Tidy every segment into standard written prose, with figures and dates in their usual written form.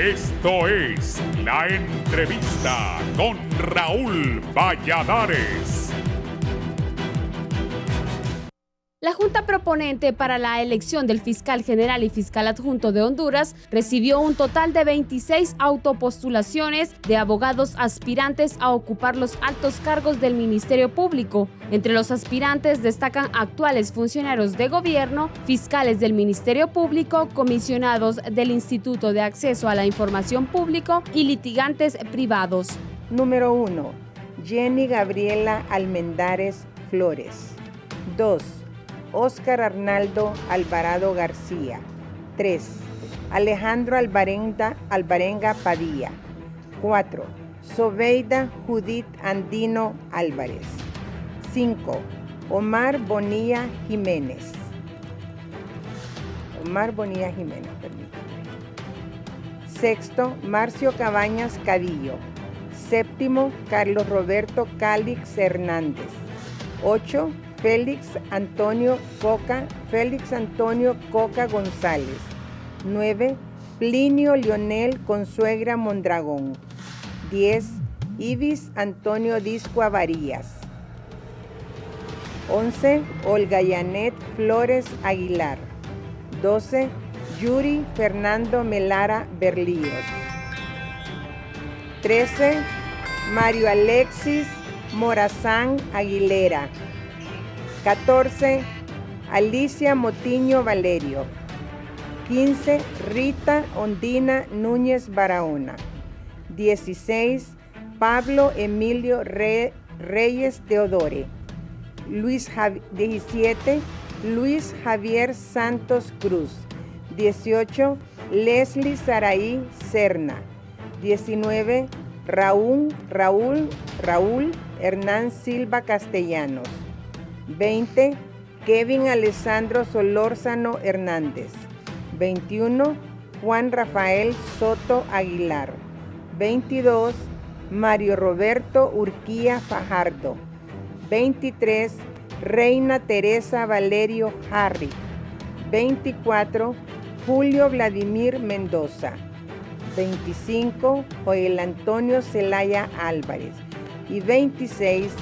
Esto es La Entrevista con Raúl Valladares. La Junta Proponente para la elección del Fiscal General y Fiscal Adjunto de Honduras recibió un total de 26 autopostulaciones de abogados aspirantes a ocupar los altos cargos del Ministerio Público. Entre los aspirantes destacan actuales funcionarios de gobierno, fiscales del Ministerio Público, comisionados del Instituto de Acceso a la Información Público y litigantes privados. Número 1. Jenny Gabriela Almendares Flores. 2. Óscar Arnaldo Alvarado García. 3. Alejandro Alvarenga Padilla. 4. Sobeida Judith Andino Álvarez. 5. Omar Bonilla Jiménez. Sexto, Marcio Cabañas Cadillo. Séptimo, Carlos Roberto Cálix Hernández. 8. Félix Antonio Coca González. 9. Plinio Leonel Consuegra Mondragón. 10. Ibis Antonio Discua Varías. 11. Olga Yanet Flores Aguilar. 12. Yuri Fernando Melara Berlíos. 13. Mario Alexis Morazán Aguilera. 14. Alicia Motiño Valerio. 15. Rita Ondina Núñez Barahona. 16. Pablo Emilio Reyes Teodore. 17. Luis Javier Santos Cruz. 18. Leslie Saraí Serna. 19. Raúl Hernán Silva Castellanos. 20. Kevin Alessandro Solórzano Hernández. 21. Juan Rafael Soto Aguilar. 22. Mario Roberto Urquía Fajardo. 23. Reina Teresa Valerio Harry. 24. Julio Vladimir Mendoza. 25. Joel Antonio Zelaya Álvarez. Y 26.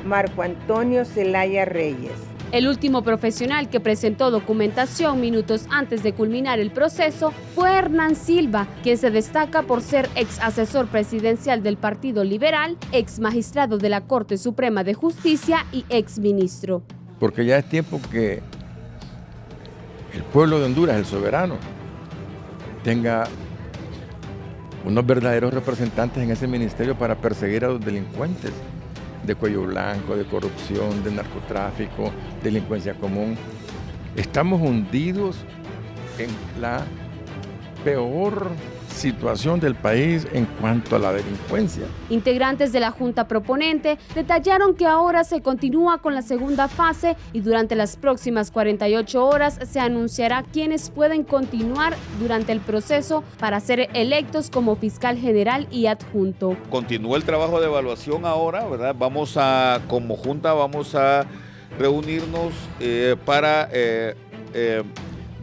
Marco Antonio Zelaya Reyes. El último profesional que presentó documentación minutos antes de culminar el proceso fue Hernán Silva, quien se destaca por ser ex asesor presidencial del Partido Liberal, ex magistrado de la Corte Suprema de Justicia y ex ministro. Porque ya es tiempo que el pueblo de Honduras, el soberano, tenga unos verdaderos representantes en ese ministerio para perseguir a los delincuentes de cuello blanco, de corrupción, de narcotráfico, delincuencia común. Estamos hundidos en la peor situación del país en cuanto a la delincuencia. Integrantes de la Junta Proponente detallaron que ahora se continúa con la segunda fase y durante las próximas 48 horas se anunciará quiénes pueden continuar durante el proceso para ser electos como fiscal general y adjunto. Continúa el trabajo de evaluación ahora, ¿verdad? Como Junta vamos a reunirnos para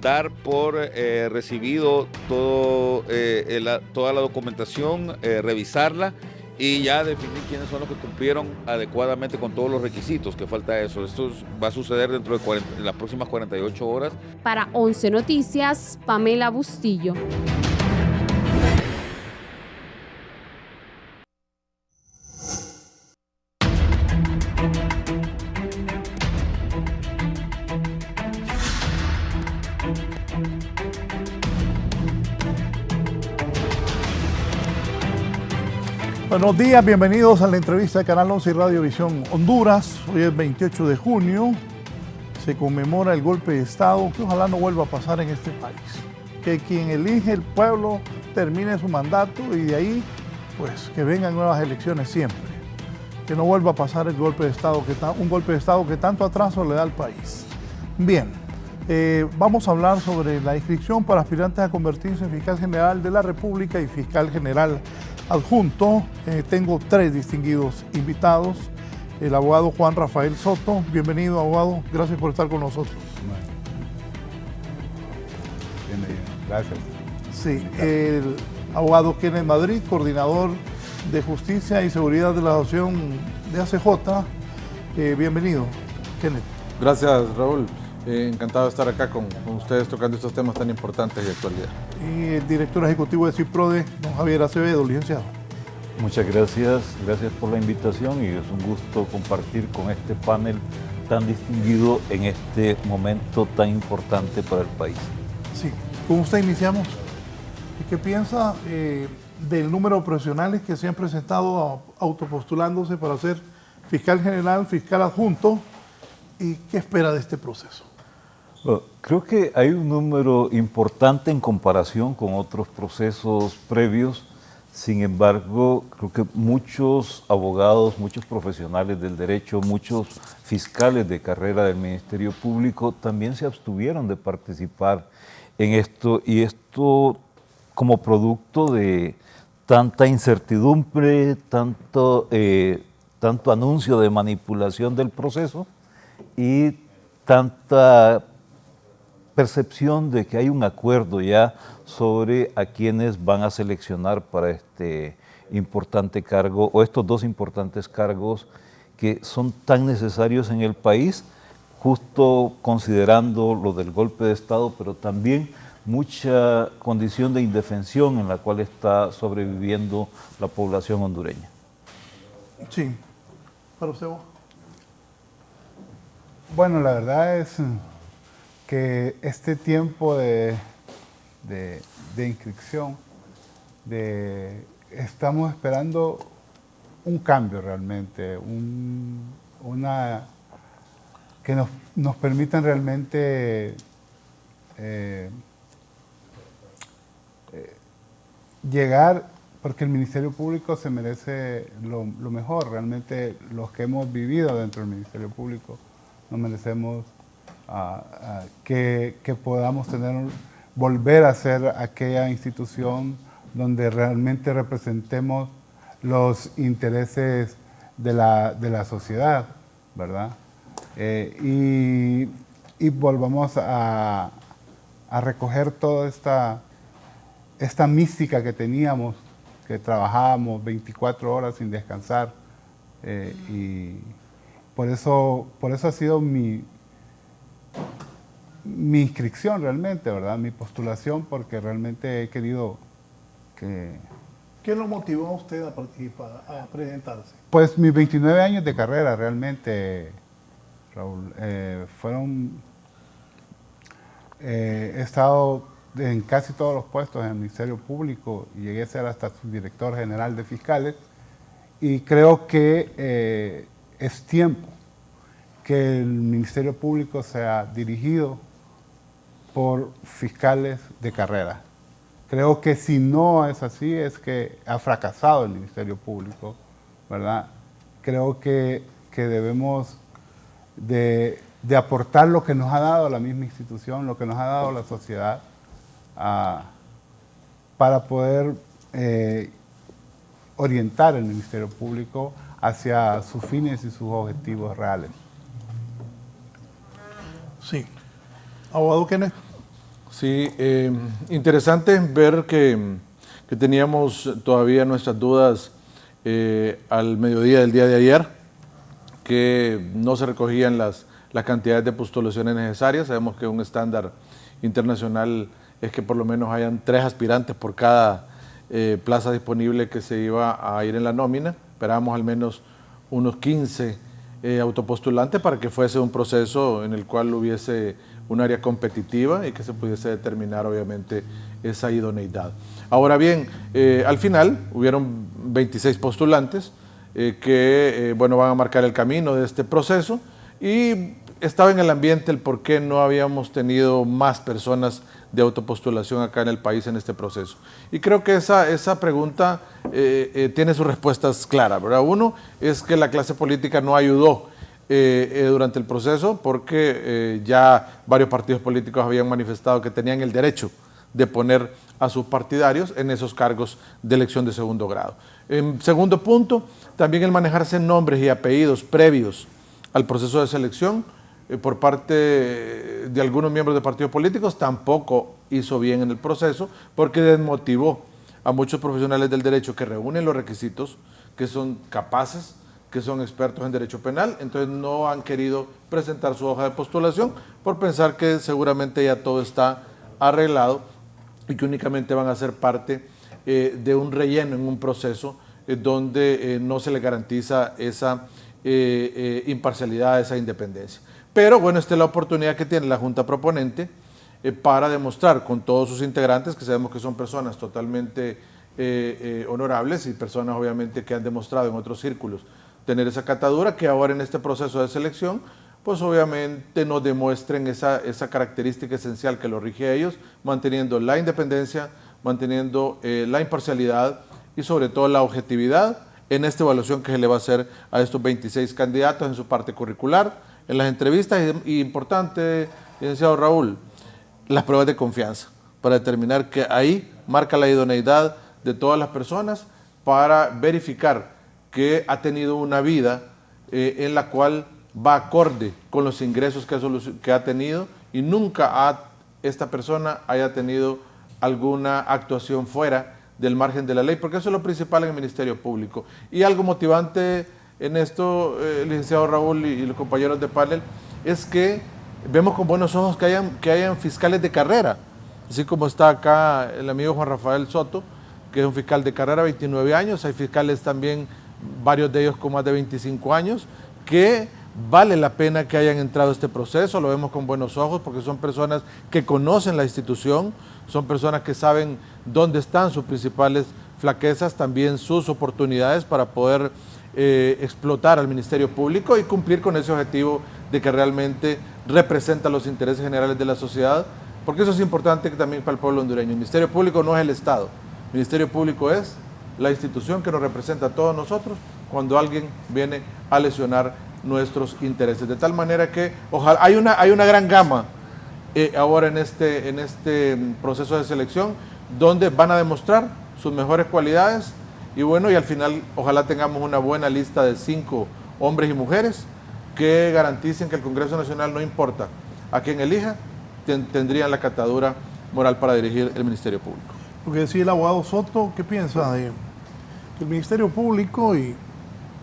dar por recibido toda la documentación, revisarla y ya definir quiénes son los que cumplieron adecuadamente con todos los requisitos, que falta eso. Esto va a suceder dentro de las próximas 48 horas. Para 11 Noticias, Pamela Bustillo. Buenos días, bienvenidos a la entrevista de Canal 11 y Radiovisión Honduras. Hoy es 28 de junio, se conmemora el golpe de Estado que ojalá no vuelva a pasar en este país. Que quien elige el pueblo termine su mandato y de ahí, pues, que vengan nuevas elecciones siempre. Que no vuelva a pasar el golpe de Estado, un golpe de Estado que tanto atraso le da al país. Bien, vamos a hablar sobre la inscripción para aspirantes a convertirse en fiscal general de la República y fiscal general adjunto. Tengo 3 distinguidos invitados. El abogado Juan Rafael Soto. Bienvenido, abogado. Gracias por estar con nosotros. Bienvenido. Gracias. Sí, Abogado Kenneth Madrid, coordinador de Justicia y Seguridad de la Asociación de ACJ. Bienvenido, Kenneth. Gracias, Raúl. Encantado de estar acá con ustedes tocando estos temas tan importantes y de actualidad. Y el director ejecutivo de CIPRODE, don Javier Acevedo, licenciado. Muchas gracias por la invitación y es un gusto compartir con este panel tan distinguido en este momento tan importante para el país. Sí, con usted iniciamos. ¿Y qué piensa del número de profesionales que se han presentado autopostulándose para ser fiscal general, fiscal adjunto? ¿Y qué espera de este proceso? Bueno, creo que hay un número importante en comparación con otros procesos previos. Sin embargo, creo que muchos abogados, muchos profesionales del derecho, muchos fiscales de carrera del Ministerio Público también se abstuvieron de participar en esto, y esto como producto de tanta incertidumbre, tanto anuncio de manipulación del proceso y tanta percepción de que hay un acuerdo ya sobre a quienes van a seleccionar para este importante cargo, o estos dos importantes cargos que son tan necesarios en el país, justo considerando lo del golpe de Estado, pero también mucha condición de indefensión en la cual está sobreviviendo la población hondureña. Sí, para usted. Bueno, la verdad es que este tiempo de inscripción, estamos esperando un cambio realmente, que nos permitan realmente llegar, porque el Ministerio Público se merece lo mejor. Realmente los que hemos vivido dentro del Ministerio Público nos merecemos que podamos volver a ser aquella institución donde realmente representemos los intereses de la sociedad, ¿verdad? Y volvamos a recoger toda esta mística que teníamos, que trabajábamos 24 horas sin descansar, y por eso ha sido mi inscripción realmente, ¿verdad? Mi postulación, porque realmente he querido que... ¿Qué lo motivó a usted a participar, a presentarse? Pues mis 29 años de carrera realmente, Raúl, he estado en casi todos los puestos en el Ministerio Público y llegué a ser hasta subdirector general de fiscales, y creo que es tiempo que el Ministerio Público sea dirigido por fiscales de carrera. Creo que si no es así, es que ha fracasado el Ministerio Público, ¿verdad? Creo que debemos de aportar lo que nos ha dado la misma institución, lo que nos ha dado la sociedad, para poder orientar el Ministerio Público hacia sus fines y sus objetivos reales. Sí. Abogado Kenneth. Sí, interesante ver que teníamos todavía nuestras dudas al mediodía del día de ayer, que no se recogían las cantidades de postulaciones necesarias. Sabemos que un estándar internacional es que por lo menos hayan 3 aspirantes por cada plaza disponible que se iba a ir en la nómina. Esperábamos al menos unos 15 autopostulantes para que fuese un proceso en el cual hubiese un área competitiva y que se pudiese determinar obviamente esa idoneidad. Ahora bien, al final hubieron 26 postulantes que bueno, van a marcar el camino de este proceso, y estaba en el ambiente el por qué no habíamos tenido más personas de autopostulación acá en el país en este proceso. Y creo que esa pregunta tiene sus respuestas claras, ¿verdad? Uno es que la clase política no ayudó durante el proceso, porque ya varios partidos políticos habían manifestado que tenían el derecho de poner a sus partidarios en esos cargos de elección de segundo grado. En segundo punto, también el manejarse nombres y apellidos previos al proceso de selección por parte de algunos miembros de partidos políticos tampoco hizo bien en el proceso, porque desmotivó a muchos profesionales del derecho que reúnen los requisitos, que son capaces, que son expertos en derecho penal, entonces no han querido presentar su hoja de postulación por pensar que seguramente ya todo está arreglado y que únicamente van a ser parte de un relleno en un proceso donde no se le garantiza esa imparcialidad, esa independencia. Pero bueno, esta es la oportunidad que tiene la Junta Proponente para demostrar con todos sus integrantes, que sabemos que son personas totalmente honorables y personas obviamente que han demostrado en otros círculos tener esa catadura, que ahora en este proceso de selección, pues obviamente nos demuestren esa característica esencial que lo rige a ellos, manteniendo la independencia, manteniendo la imparcialidad y sobre todo la objetividad en esta evaluación que se le va a hacer a estos 26 candidatos en su parte curricular, en las entrevistas y importante, licenciado Raúl, las pruebas de confianza, para determinar que ahí marca la idoneidad de todas las personas para verificar que ha tenido una vida en la cual va acorde con los ingresos que ha tenido y nunca esta persona haya tenido alguna actuación fuera del margen de la ley, porque eso es lo principal en el Ministerio Público. Y algo motivante en esto, licenciado Raúl y los compañeros de panel, es que vemos con buenos ojos que hayan fiscales de carrera, así como está acá el amigo Juan Rafael Soto, que es un fiscal de carrera, 29 años, hay fiscales también, varios de ellos con más de 25 años, que vale la pena que hayan entrado a este proceso, lo vemos con buenos ojos porque son personas que conocen la institución, son personas que saben dónde están sus principales flaquezas, también sus oportunidades para poder explotar al Ministerio Público y cumplir con ese objetivo de que realmente representa los intereses generales de la sociedad, porque eso es importante también para el pueblo hondureño. El Ministerio Público no es el Estado, el Ministerio Público es la institución que nos representa a todos nosotros cuando alguien viene a lesionar nuestros intereses. De tal manera que ojalá hay una gran gama ahora en este proceso de selección donde van a demostrar sus mejores cualidades y bueno, y al final ojalá tengamos una buena lista de 5 hombres y mujeres que garanticen que el Congreso Nacional, no importa a quién elija, tendrían la catadura moral para dirigir el Ministerio Público. Lo que decía el abogado Soto, ¿qué piensa de que el Ministerio Público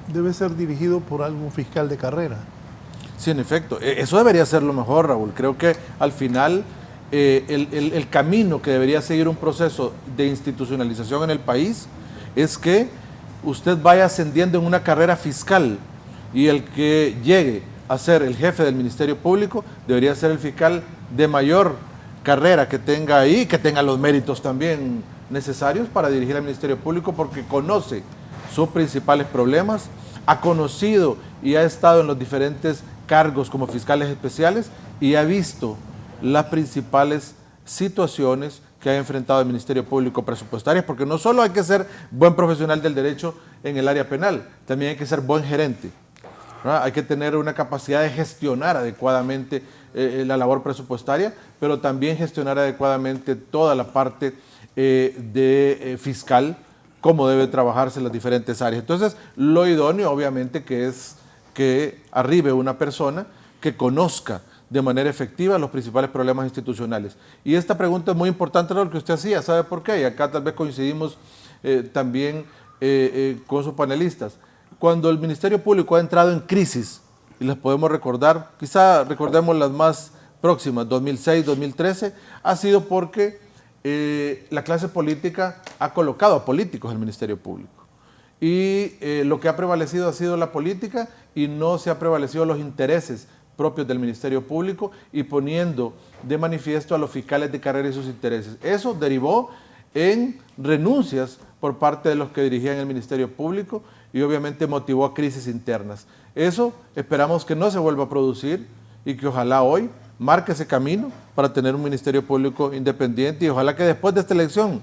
debe ser dirigido por algún fiscal de carrera? Sí, en efecto. Eso debería ser lo mejor, Raúl. Creo que al final el camino que debería seguir un proceso de institucionalización en el país es que usted vaya ascendiendo en una carrera fiscal y el que llegue a ser el jefe del Ministerio Público debería ser el fiscal de mayor carrera que tenga ahí, que tenga los méritos también necesarios para dirigir al Ministerio Público porque conoce sus principales problemas, ha conocido y ha estado en los diferentes cargos como fiscales especiales y ha visto las principales situaciones que ha enfrentado el Ministerio Público presupuestarias, porque no solo hay que ser buen profesional del derecho en el área penal, también hay que ser buen gerente, ¿verdad? Hay que tener una capacidad de gestionar adecuadamente la labor presupuestaria, pero también gestionar adecuadamente toda la parte de fiscal, cómo debe trabajarse en las diferentes áreas. Entonces, lo idóneo obviamente que es que arribe una persona que conozca de manera efectiva los principales problemas institucionales. Y esta pregunta es muy importante, lo que usted hacía, ¿sabe por qué? Y acá tal vez coincidimos también con sus panelistas. Cuando el Ministerio Público ha entrado en crisis, y las podemos recordar, quizá recordemos las más próximas, 2006, 2013, ha sido porque la clase política ha colocado a políticos en el Ministerio Público. Y lo que ha prevalecido ha sido la política y no se ha prevalecido los intereses propios del Ministerio Público y poniendo de manifiesto a los fiscales de carrera y sus intereses. Eso derivó en renuncias por parte de los que dirigían el Ministerio Público y obviamente motivó a crisis internas. Eso esperamos que no se vuelva a producir y que ojalá hoy marque ese camino para tener un Ministerio Público independiente y ojalá que después de esta elección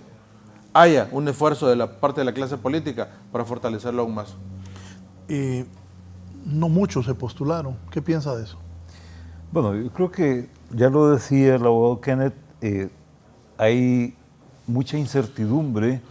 haya un esfuerzo de la parte de la clase política para fortalecerlo aún más. No muchos se postularon. ¿Qué piensa de eso? Bueno, yo creo que ya lo decía el abogado Kenneth, hay mucha incertidumbre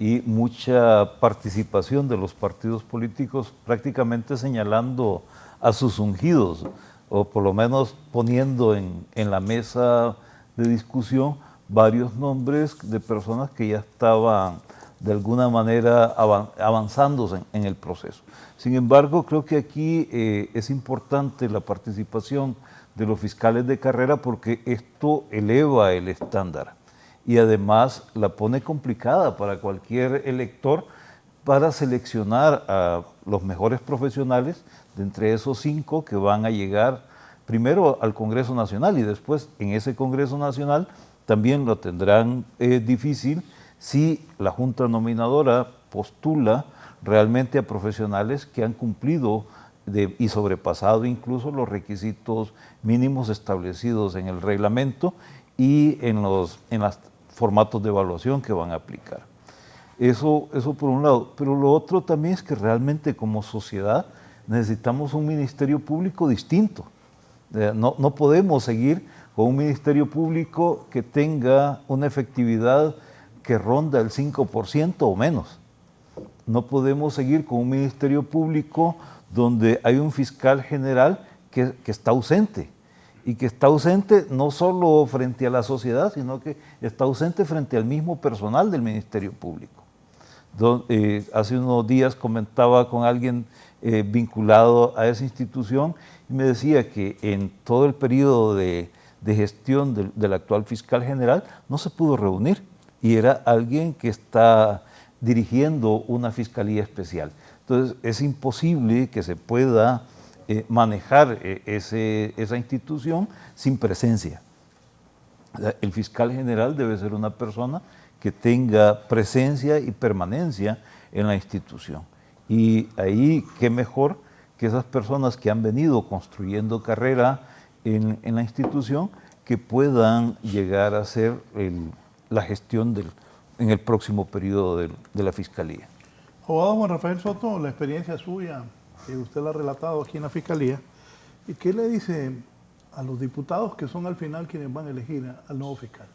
y mucha participación de los partidos políticos prácticamente señalando a sus ungidos o por lo menos poniendo en la mesa de discusión varios nombres de personas que ya estaban de alguna manera avanzándose en el proceso. Sin embargo, creo que aquí es importante la participación de los fiscales de carrera porque esto eleva el estándar y además la pone complicada para cualquier elector para seleccionar a los mejores profesionales de entre esos 5 que van a llegar primero al Congreso Nacional y después en ese Congreso Nacional también lo tendrán difícil si la Junta Nominadora postula realmente a profesionales que han cumplido y sobrepasado incluso los requisitos mínimos establecidos en el reglamento y en los formatos de evaluación que van a aplicar. Eso por un lado, pero lo otro también es que realmente como sociedad necesitamos un ministerio público distinto. No podemos seguir con un ministerio público que tenga una efectividad que ronda el 5% o menos. No podemos seguir con un ministerio público donde hay un fiscal general que está ausente. Y que está ausente no solo frente a la sociedad, sino que está ausente frente al mismo personal del Ministerio Público. Hace unos días comentaba con alguien vinculado a esa institución y me decía que en todo el periodo de gestión del actual fiscal general no se pudo reunir y era alguien que está dirigiendo una fiscalía especial. Entonces es imposible que se pueda manejar esa institución sin presencia. El fiscal general debe ser una persona que tenga presencia y permanencia en la institución. Y ahí, qué mejor que esas personas que han venido construyendo carrera en la institución, que puedan llegar a hacer la gestión en el próximo periodo de la Fiscalía. Abogado Juan Rafael Soto, la experiencia suya, que usted la ha relatado aquí en la Fiscalía, ¿y qué le dice a los diputados que son al final quienes van a elegir al nuevo fiscal?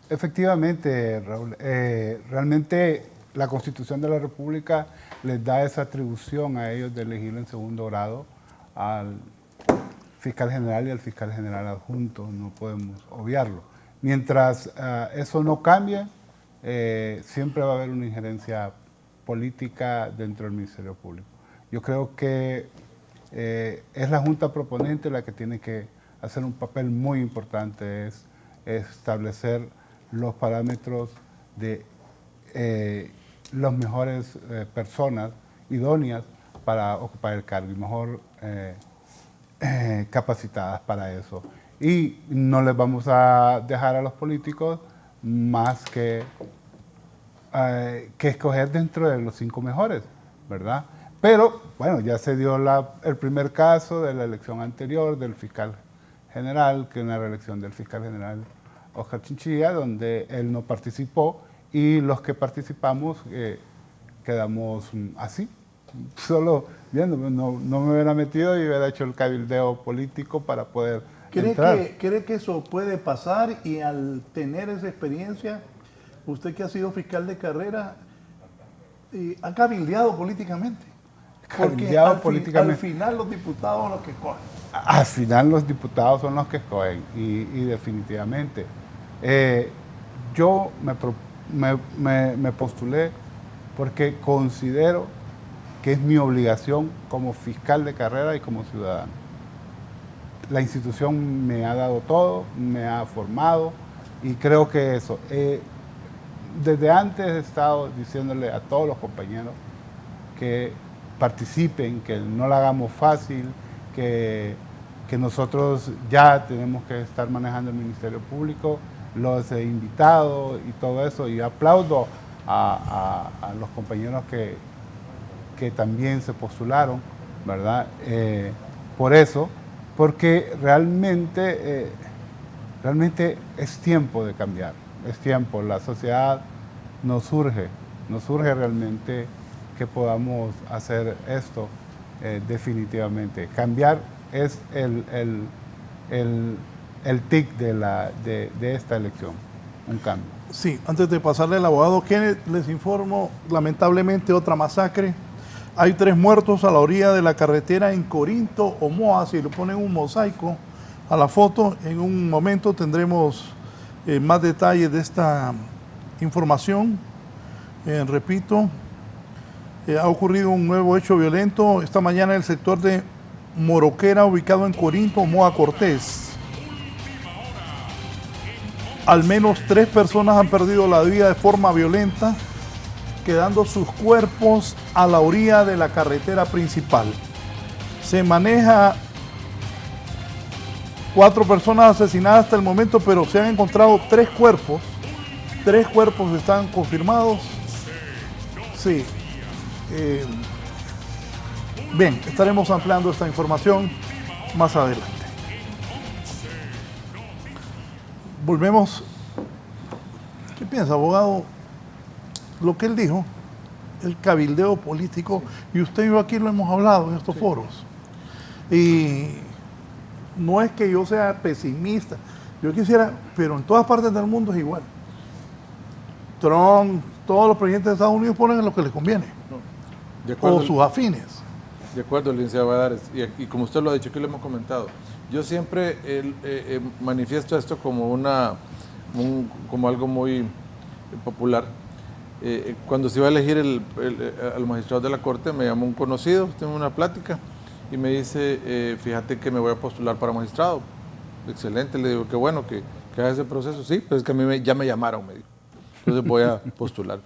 Efectivamente, Raúl, realmente la Constitución de la República les da esa atribución a ellos de elegir en segundo grado al fiscal general y al fiscal general adjunto, no podemos obviarlo. Mientras eso no cambie, siempre va a haber una injerencia política dentro del Ministerio Público. Yo creo que es la Junta Proponente la que tiene que hacer un papel muy importante, es establecer los parámetros de las mejores personas idóneas para ocupar el cargo y mejor capacitadas para eso. Y no les vamos a dejar a los políticos más que escoger dentro de los 5 mejores, ¿verdad? Pero, bueno, ya se dio el primer caso de la elección anterior del fiscal general, que es una reelección del fiscal general Oscar Chinchilla, donde él no participó y los que participamos quedamos así, solo viendo, no me hubiera metido y hubiera hecho el cabildeo político para poder entrar. ¿Cree que eso puede pasar y al tener esa experiencia, usted que ha sido fiscal de carrera, ha cabildeado políticamente? Porque al final los diputados son los que escogen. Al final los diputados son los que escogen y definitivamente. Yo me postulé porque considero que es mi obligación como fiscal de carrera y como ciudadano. La institución me ha dado todo, me ha formado y creo que eso. Desde antes he estado diciéndole a todos los compañeros que participen, que no la hagamos fácil, que nosotros ya tenemos que estar manejando el Ministerio Público, los he invitado y todo eso, y aplaudo a los compañeros que también se postularon, ¿verdad? Por eso, porque realmente es tiempo de cambiar, es tiempo, la sociedad nos urge realmente que podamos hacer esto definitivamente. Cambiar es el tic de esta elección, un cambio. Sí, antes de pasarle al abogado Kenneth, les informo, lamentablemente otra masacre. Hay 3 muertos a la orilla de la carretera en Corinto, Omoa. Si le ponen un mosaico a la foto, en un momento tendremos más detalles de esta información. Repito, ha ocurrido un nuevo hecho violento esta mañana en el sector de Moroquera, ubicado en Corinto, Moa Cortés. Al menos 3 personas han perdido la vida de forma violenta, quedando sus cuerpos a la orilla de la carretera principal. Se maneja 4 personas asesinadas hasta el momento, pero se han encontrado 3 cuerpos. 3 cuerpos están confirmados. Sí. Bien, estaremos ampliando esta información más adelante. Volvemos. ¿Qué piensa, abogado? Lo que él dijo, el cabildeo político, y usted y yo aquí lo hemos hablado en estos foros. Y no es que yo sea pesimista, yo quisiera, pero en todas partes del mundo es igual. Trump, todos los presidentes de Estados Unidos ponen lo que les conviene, de acuerdo, o sus afines. De acuerdo, licenciado Valladares, y como usted lo ha dicho, aquí lo hemos comentado, yo siempre manifiesto esto como como algo muy popular. Cuando se iba a elegir al magistrado de la Corte, me llamó un conocido, tengo una plática, y me dice, fíjate que me voy a postular para magistrado. Excelente, le digo, qué bueno que haga ese proceso. Sí, pero es que a mí ya me llamaron, me dijo. Entonces voy a postular.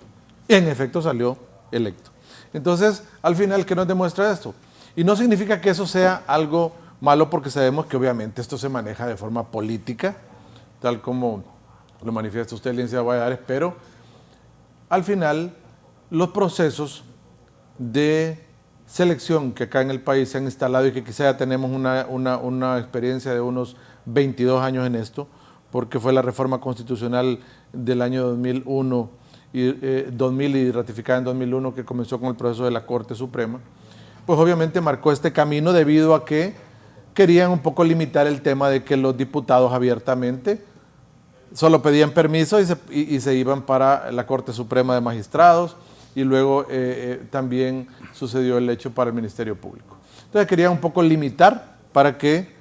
Y en efecto salió electo. Entonces, al final, ¿qué nos demuestra esto? Y no significa que eso sea algo malo, porque sabemos que obviamente esto se maneja de forma política, tal como lo manifiesta usted, licenciado Valladares, pero al final los procesos de selección que acá en el país se han instalado y que quizá ya tenemos una experiencia de unos 22 años en esto, porque fue la reforma constitucional del año 2001 y ratificada en 2001 que comenzó con el proceso de la Corte Suprema, pues obviamente marcó este camino debido a que querían un poco limitar el tema de que los diputados abiertamente solo pedían permiso y se iban para la Corte Suprema de Magistrados, y luego también sucedió el hecho para el Ministerio Público. Entonces querían un poco limitar para que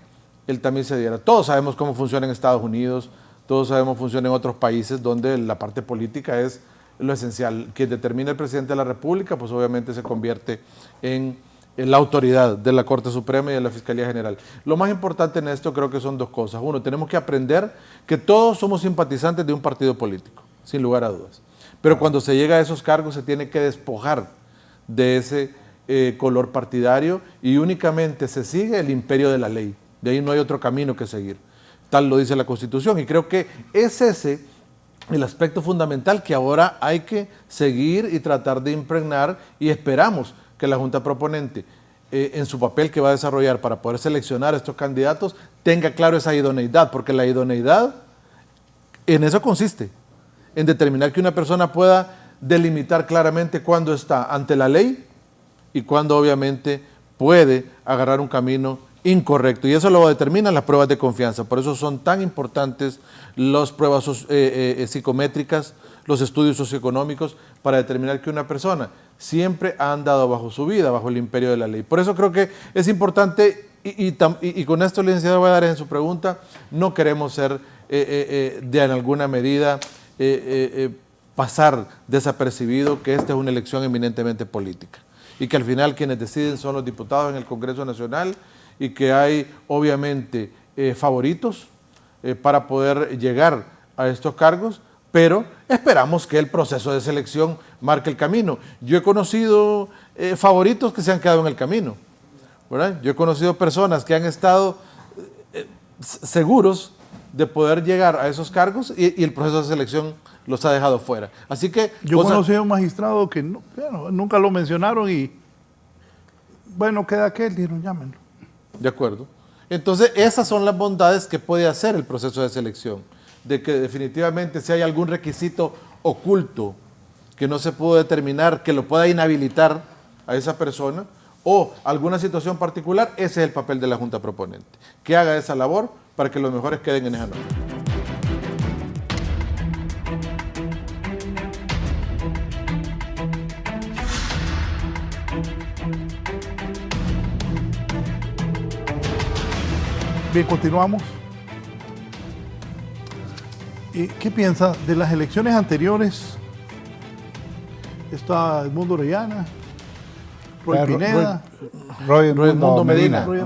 el tamiz se diera. Todos sabemos cómo funciona en Estados Unidos, todos sabemos cómo funciona en otros países donde la parte política es lo esencial. Quien determina el presidente de la República, pues obviamente se convierte en la autoridad de la Corte Suprema y de la Fiscalía General. Lo más importante en esto creo que son 2 cosas. Uno, tenemos que aprender que todos somos simpatizantes de un partido político, sin lugar a dudas. Pero cuando se llega a esos cargos se tiene que despojar de ese color partidario y únicamente se sigue el imperio de la ley. De ahí no hay otro camino que seguir. Tal lo dice la Constitución, y creo que es ese el aspecto fundamental que ahora hay que seguir y tratar de impregnar, y esperamos que la Junta Proponente, en su papel que va a desarrollar para poder seleccionar a estos candidatos, tenga claro esa idoneidad, porque la idoneidad en eso consiste, en determinar que una persona pueda delimitar claramente cuándo está ante la ley y cuándo obviamente puede agarrar un camino incorrecto, y eso lo determinan las pruebas de confianza. Por eso son tan importantes las pruebas psicométricas, los estudios socioeconómicos, para determinar que una persona siempre ha andado bajo su vida, bajo el imperio de la ley. Por eso creo que es importante, y con esto, licenciado Valladares, en su pregunta, no queremos ser de alguna medida pasar desapercibido que esta es una elección eminentemente política, y que al final quienes deciden son los diputados en el Congreso Nacional, y que hay obviamente favoritos para poder llegar a estos cargos, pero esperamos que el proceso de selección marque el camino. Yo he conocido favoritos que se han quedado en el camino, ¿verdad? Yo he conocido personas que han estado seguros de poder llegar a esos cargos y el proceso de selección los ha dejado fuera. Así que yo conocí a un magistrado que nunca lo mencionaron y bueno, queda aquel, dijeron, llámenlo. De acuerdo. Entonces, esas son las bondades que puede hacer el proceso de selección, de que definitivamente si hay algún requisito oculto que no se pudo determinar, que lo pueda inhabilitar a esa persona, o alguna situación particular, ese es el papel de la Junta Proponente, que haga esa labor para que los mejores queden en esa norma. Bien, continuamos. ¿Qué piensa de las elecciones anteriores? Está Edmundo Orellana, Roy Pineda, Roy Edmundo Medina, Roy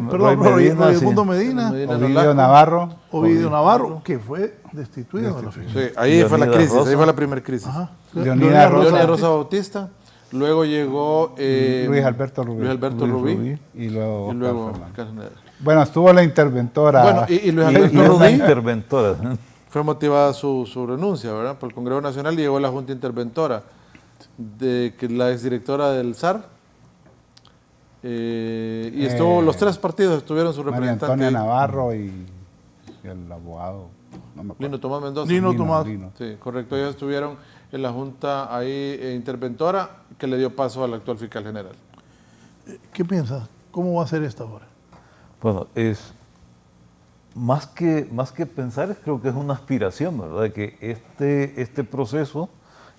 Edmundo Medina, Ovidio Navarro. Ovidio Navarro, que fue destituido de la oficina. Sí, ahí fue la crisis, ahí fue la primera crisis. Leonidas Rosa Bautista, luego llegó Luis Alberto Rubí. Y luego bueno, estuvo la interventora. Bueno, y Luis Alberto Rubí interventora. fue motivada su renuncia, ¿verdad? Por el Congreso Nacional, y llegó la Junta Interventora, de que la exdirectora del SAR, y los tres partidos estuvieron su María representante. Antonia Navarro y el abogado, no me acuerdo. Lino Tomás Mendoza. Lino Tomás. Sí, correcto. Ellos estuvieron en la Junta ahí interventora, que le dio paso al actual fiscal general. ¿Qué piensa? ¿Cómo va a ser esta hora? Bueno, es más que pensar, creo que es una aspiración, ¿verdad? Que este proceso,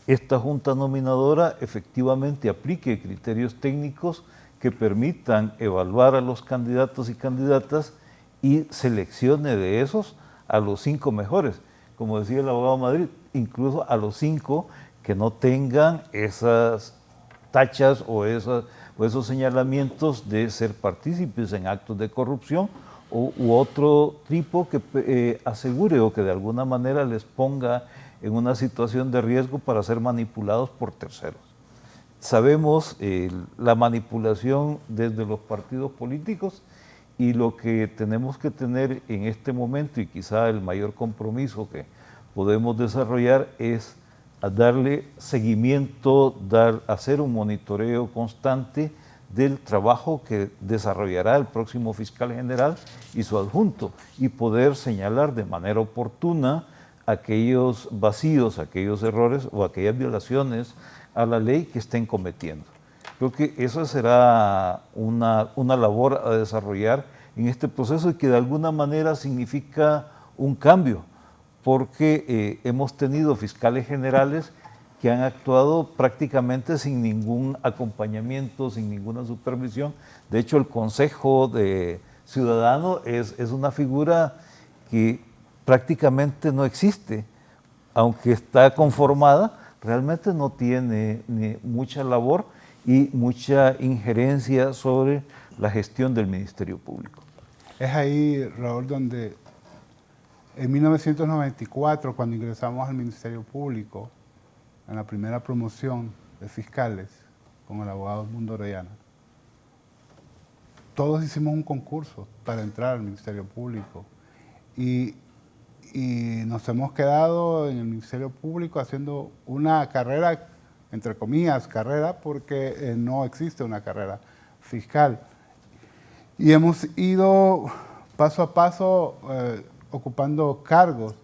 esta junta nominadora efectivamente aplique criterios técnicos que permitan evaluar a los candidatos y candidatas y seleccione de esos a los 5 mejores. Como decía el abogado Madrid, incluso a los 5 que no tengan esas tachas o esos señalamientos de ser partícipes en actos de corrupción u otro tipo que asegure o que de alguna manera les ponga en una situación de riesgo para ser manipulados por terceros. Sabemos la manipulación desde los partidos políticos, y lo que tenemos que tener en este momento, y quizá el mayor compromiso que podemos desarrollar, es a darle seguimiento, hacer un monitoreo constante del trabajo que desarrollará el próximo fiscal general y su adjunto, y poder señalar de manera oportuna aquellos vacíos, aquellos errores o aquellas violaciones a la ley que estén cometiendo. Creo que esa será una labor a desarrollar en este proceso, y que de alguna manera significa un cambio, porque hemos tenido fiscales generales que han actuado prácticamente sin ningún acompañamiento, sin ninguna supervisión. De hecho, el Consejo de Ciudadano es una figura que prácticamente no existe, aunque está conformada, realmente no tiene ni mucha labor y mucha injerencia sobre la gestión del Ministerio Público. Es ahí, Raúl, donde en 1994, cuando ingresamos al Ministerio Público, en la primera promoción de fiscales con el abogado Edmundo Orellana, todos hicimos un concurso para entrar al Ministerio Público, y nos hemos quedado en el Ministerio Público haciendo una carrera, entre comillas, carrera, porque no existe una carrera fiscal. Y hemos ido paso a paso ocupando cargos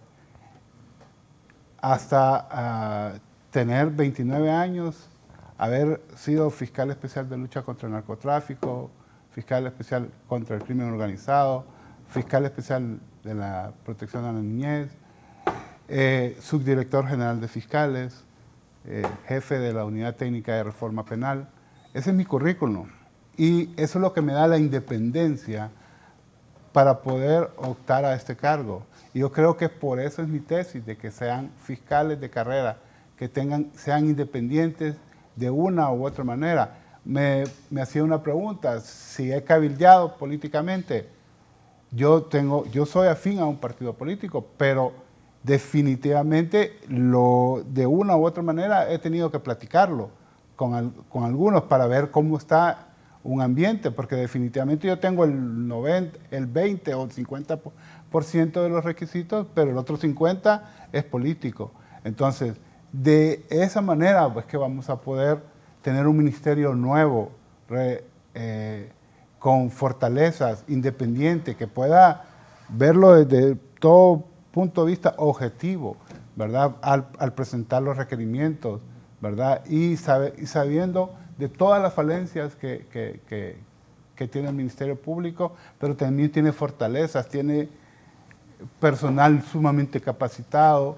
hasta tener 29 años, haber sido fiscal especial de lucha contra el narcotráfico, fiscal especial contra el crimen organizado, fiscal especial de la protección a la niñez, subdirector general de fiscales, jefe de la Unidad Técnica de Reforma Penal. Ese es mi currículum, y eso es lo que me da la independencia para poder optar a este cargo. Y yo creo que por eso es mi tesis, de que sean fiscales de carrera, que sean independientes de una u otra manera. Me hacía una pregunta: si he cabildeado políticamente. Yo soy afín a un partido político, pero definitivamente de una u otra manera he tenido que platicarlo con algunos para ver cómo está un ambiente, porque definitivamente yo tengo el 20 o el 50% de los requisitos, pero el otro 50% es político. Entonces, de esa manera pues que vamos a poder tener un ministerio nuevo, con fortalezas, independiente, que pueda verlo desde todo punto de vista objetivo, ¿verdad? Al presentar los requerimientos, ¿verdad? Y sabiendo de todas las falencias que tiene el Ministerio Público, pero también tiene fortalezas, tiene personal sumamente capacitado,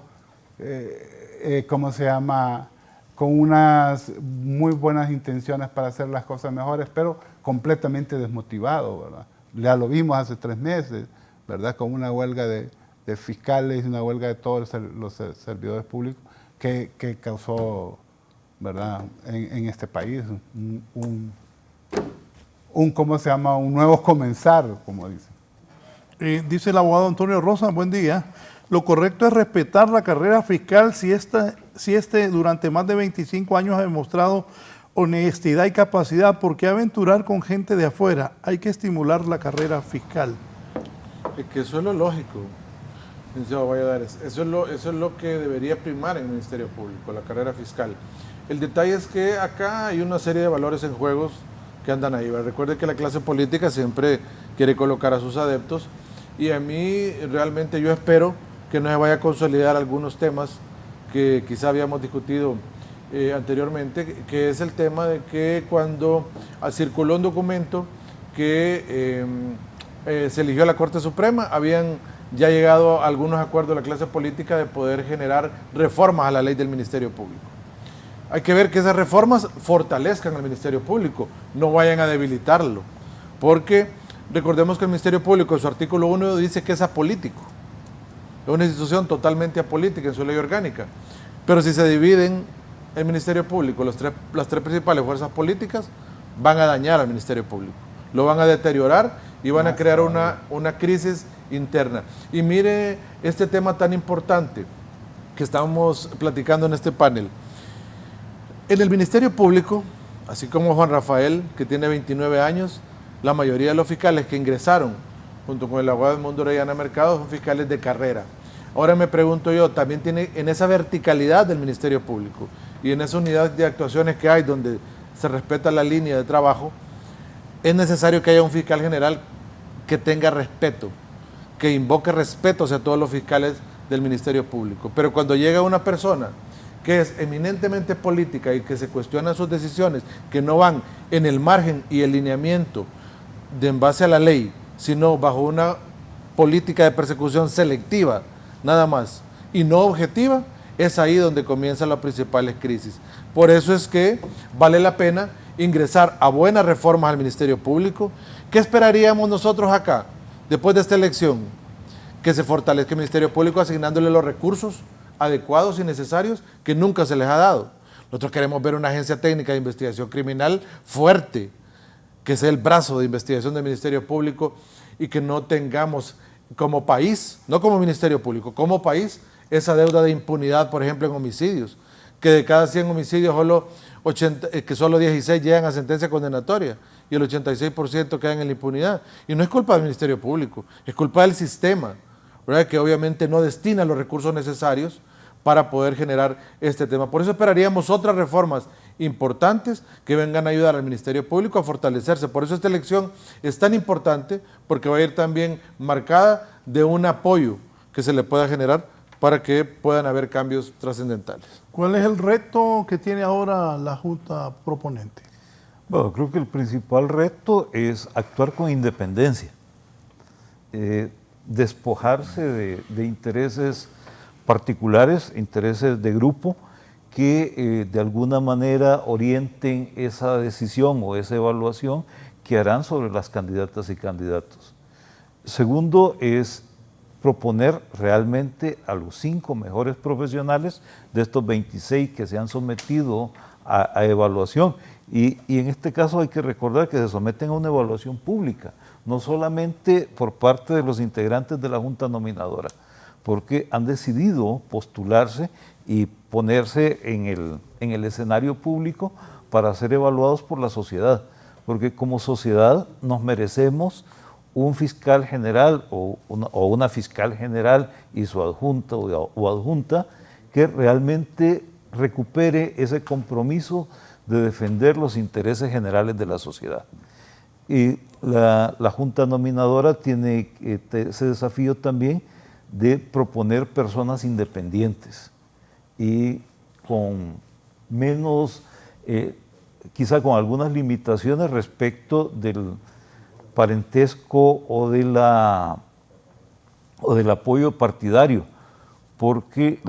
con unas muy buenas intenciones para hacer las cosas mejores, pero completamente desmotivado, ¿verdad? Ya lo vimos hace 3 meses, ¿verdad? Con una huelga de de fiscales y una huelga de todos los servidores públicos que causó, ¿verdad?, en este país ¿cómo se llama? Un nuevo comenzar, como dicen. Dice el abogado Antonio Rosa, buen día. Lo correcto es respetar la carrera fiscal si este durante más de 25 años ha demostrado honestidad y capacidad. ¿Por qué aventurar con gente de afuera? Hay que estimular la carrera fiscal. Es que eso es lo lógico, licenciado Valladares. Eso es lo que debería primar en el Ministerio Público, la carrera fiscal. El detalle es que acá hay una serie de valores en juegos que andan ahí. Recuerde que la clase política siempre quiere colocar a sus adeptos, y a mí realmente yo espero que no se vaya a consolidar algunos temas que quizá habíamos discutido anteriormente, que es el tema de que cuando circuló un documento que se eligió a la Corte Suprema, habían ya llegado a algunos acuerdos de la clase política de poder generar reformas a la ley del Ministerio Público. Hay que ver que esas reformas fortalezcan al Ministerio Público, no vayan a debilitarlo, porque recordemos que el Ministerio Público en su artículo 1 dice que es apolítico, es una institución totalmente apolítica en su ley orgánica, pero si se dividen el Ministerio Público, las tres principales fuerzas políticas van a dañar al Ministerio Público, lo van a deteriorar y van a crear una crisis interna. Y mire este tema tan importante que estamos platicando en este panel. En el Ministerio Público, así como Juan Rafael, que tiene 29 años, la mayoría de los fiscales que ingresaron junto con el abogado Edmundo Orellana Mercado son fiscales de carrera. Ahora me pregunto yo, también tiene en esa verticalidad del Ministerio Público y en esa unidad de actuaciones que hay donde se respeta la línea de trabajo, es necesario que haya un fiscal general que tenga respeto, que invoque respeto hacia todos los fiscales del Ministerio Público. Pero cuando llega una persona que es eminentemente política y que se cuestionan sus decisiones, que no van en el margen y el lineamiento de en base a la ley, sino bajo una política de persecución selectiva, nada más, y no objetiva, es ahí donde comienzan las principales crisis. Por eso es que vale la pena ingresar a buenas reformas al Ministerio Público. ¿Qué esperaríamos nosotros acá, después de esta elección? Que se fortalezca el Ministerio Público asignándole los recursos adecuados y necesarios que nunca se les ha dado. Nosotros queremos ver una agencia técnica de investigación criminal fuerte, que sea el brazo de investigación del Ministerio Público, y que no tengamos como país, no como Ministerio Público, como país, esa deuda de impunidad, por ejemplo, en homicidios, que de cada 100 homicidios solo 16 llegan a sentencia condenatoria y el 86% quedan en la impunidad. Y no es culpa del Ministerio Público, es culpa del sistema, ¿verdad?, que obviamente no destina los recursos necesarios para poder generar este tema. Por eso esperaríamos otras reformas importantes que vengan a ayudar al Ministerio Público a fortalecerse. Por eso esta elección es tan importante, porque va a ir también marcada de un apoyo que se le pueda generar para que puedan haber cambios trascendentales. ¿Cuál es el reto que tiene ahora la Junta proponente? Bueno, creo que el principal reto es actuar con independencia, despojarse de intereses particulares, intereses de grupo, que de alguna manera orienten esa decisión o esa evaluación que harán sobre las candidatas y candidatos. Segundo es proponer realmente a los 5 mejores profesionales de estos 26 que se han sometido a evaluación. Y en este caso hay que recordar que se someten a una evaluación pública, no solamente por parte de los integrantes de la Junta Nominadora, porque han decidido postularse y ponerse en el escenario público para ser evaluados por la sociedad, porque como sociedad nos merecemos un fiscal general o una fiscal general y su adjunta o adjunta que realmente recupere ese compromiso de defender los intereses generales de la sociedad. Y la Junta Nominadora tiene ese desafío también de proponer personas independientes y con menos, quizá con algunas limitaciones respecto del parentesco o del apoyo partidario, porque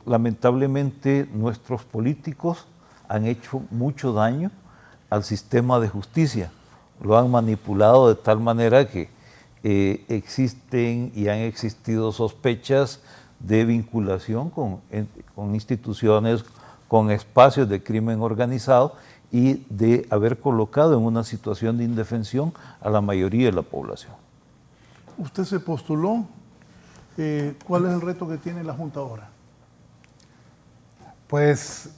lamentablemente nuestros políticos han hecho mucho daño al sistema de justicia, lo han manipulado de tal manera que existen y han existido sospechas de vinculación con instituciones, con espacios de crimen organizado y de haber colocado en una situación de indefensión a la mayoría de la población. Usted se postuló. ¿Cuál es el reto que tiene la Junta ahora? Pues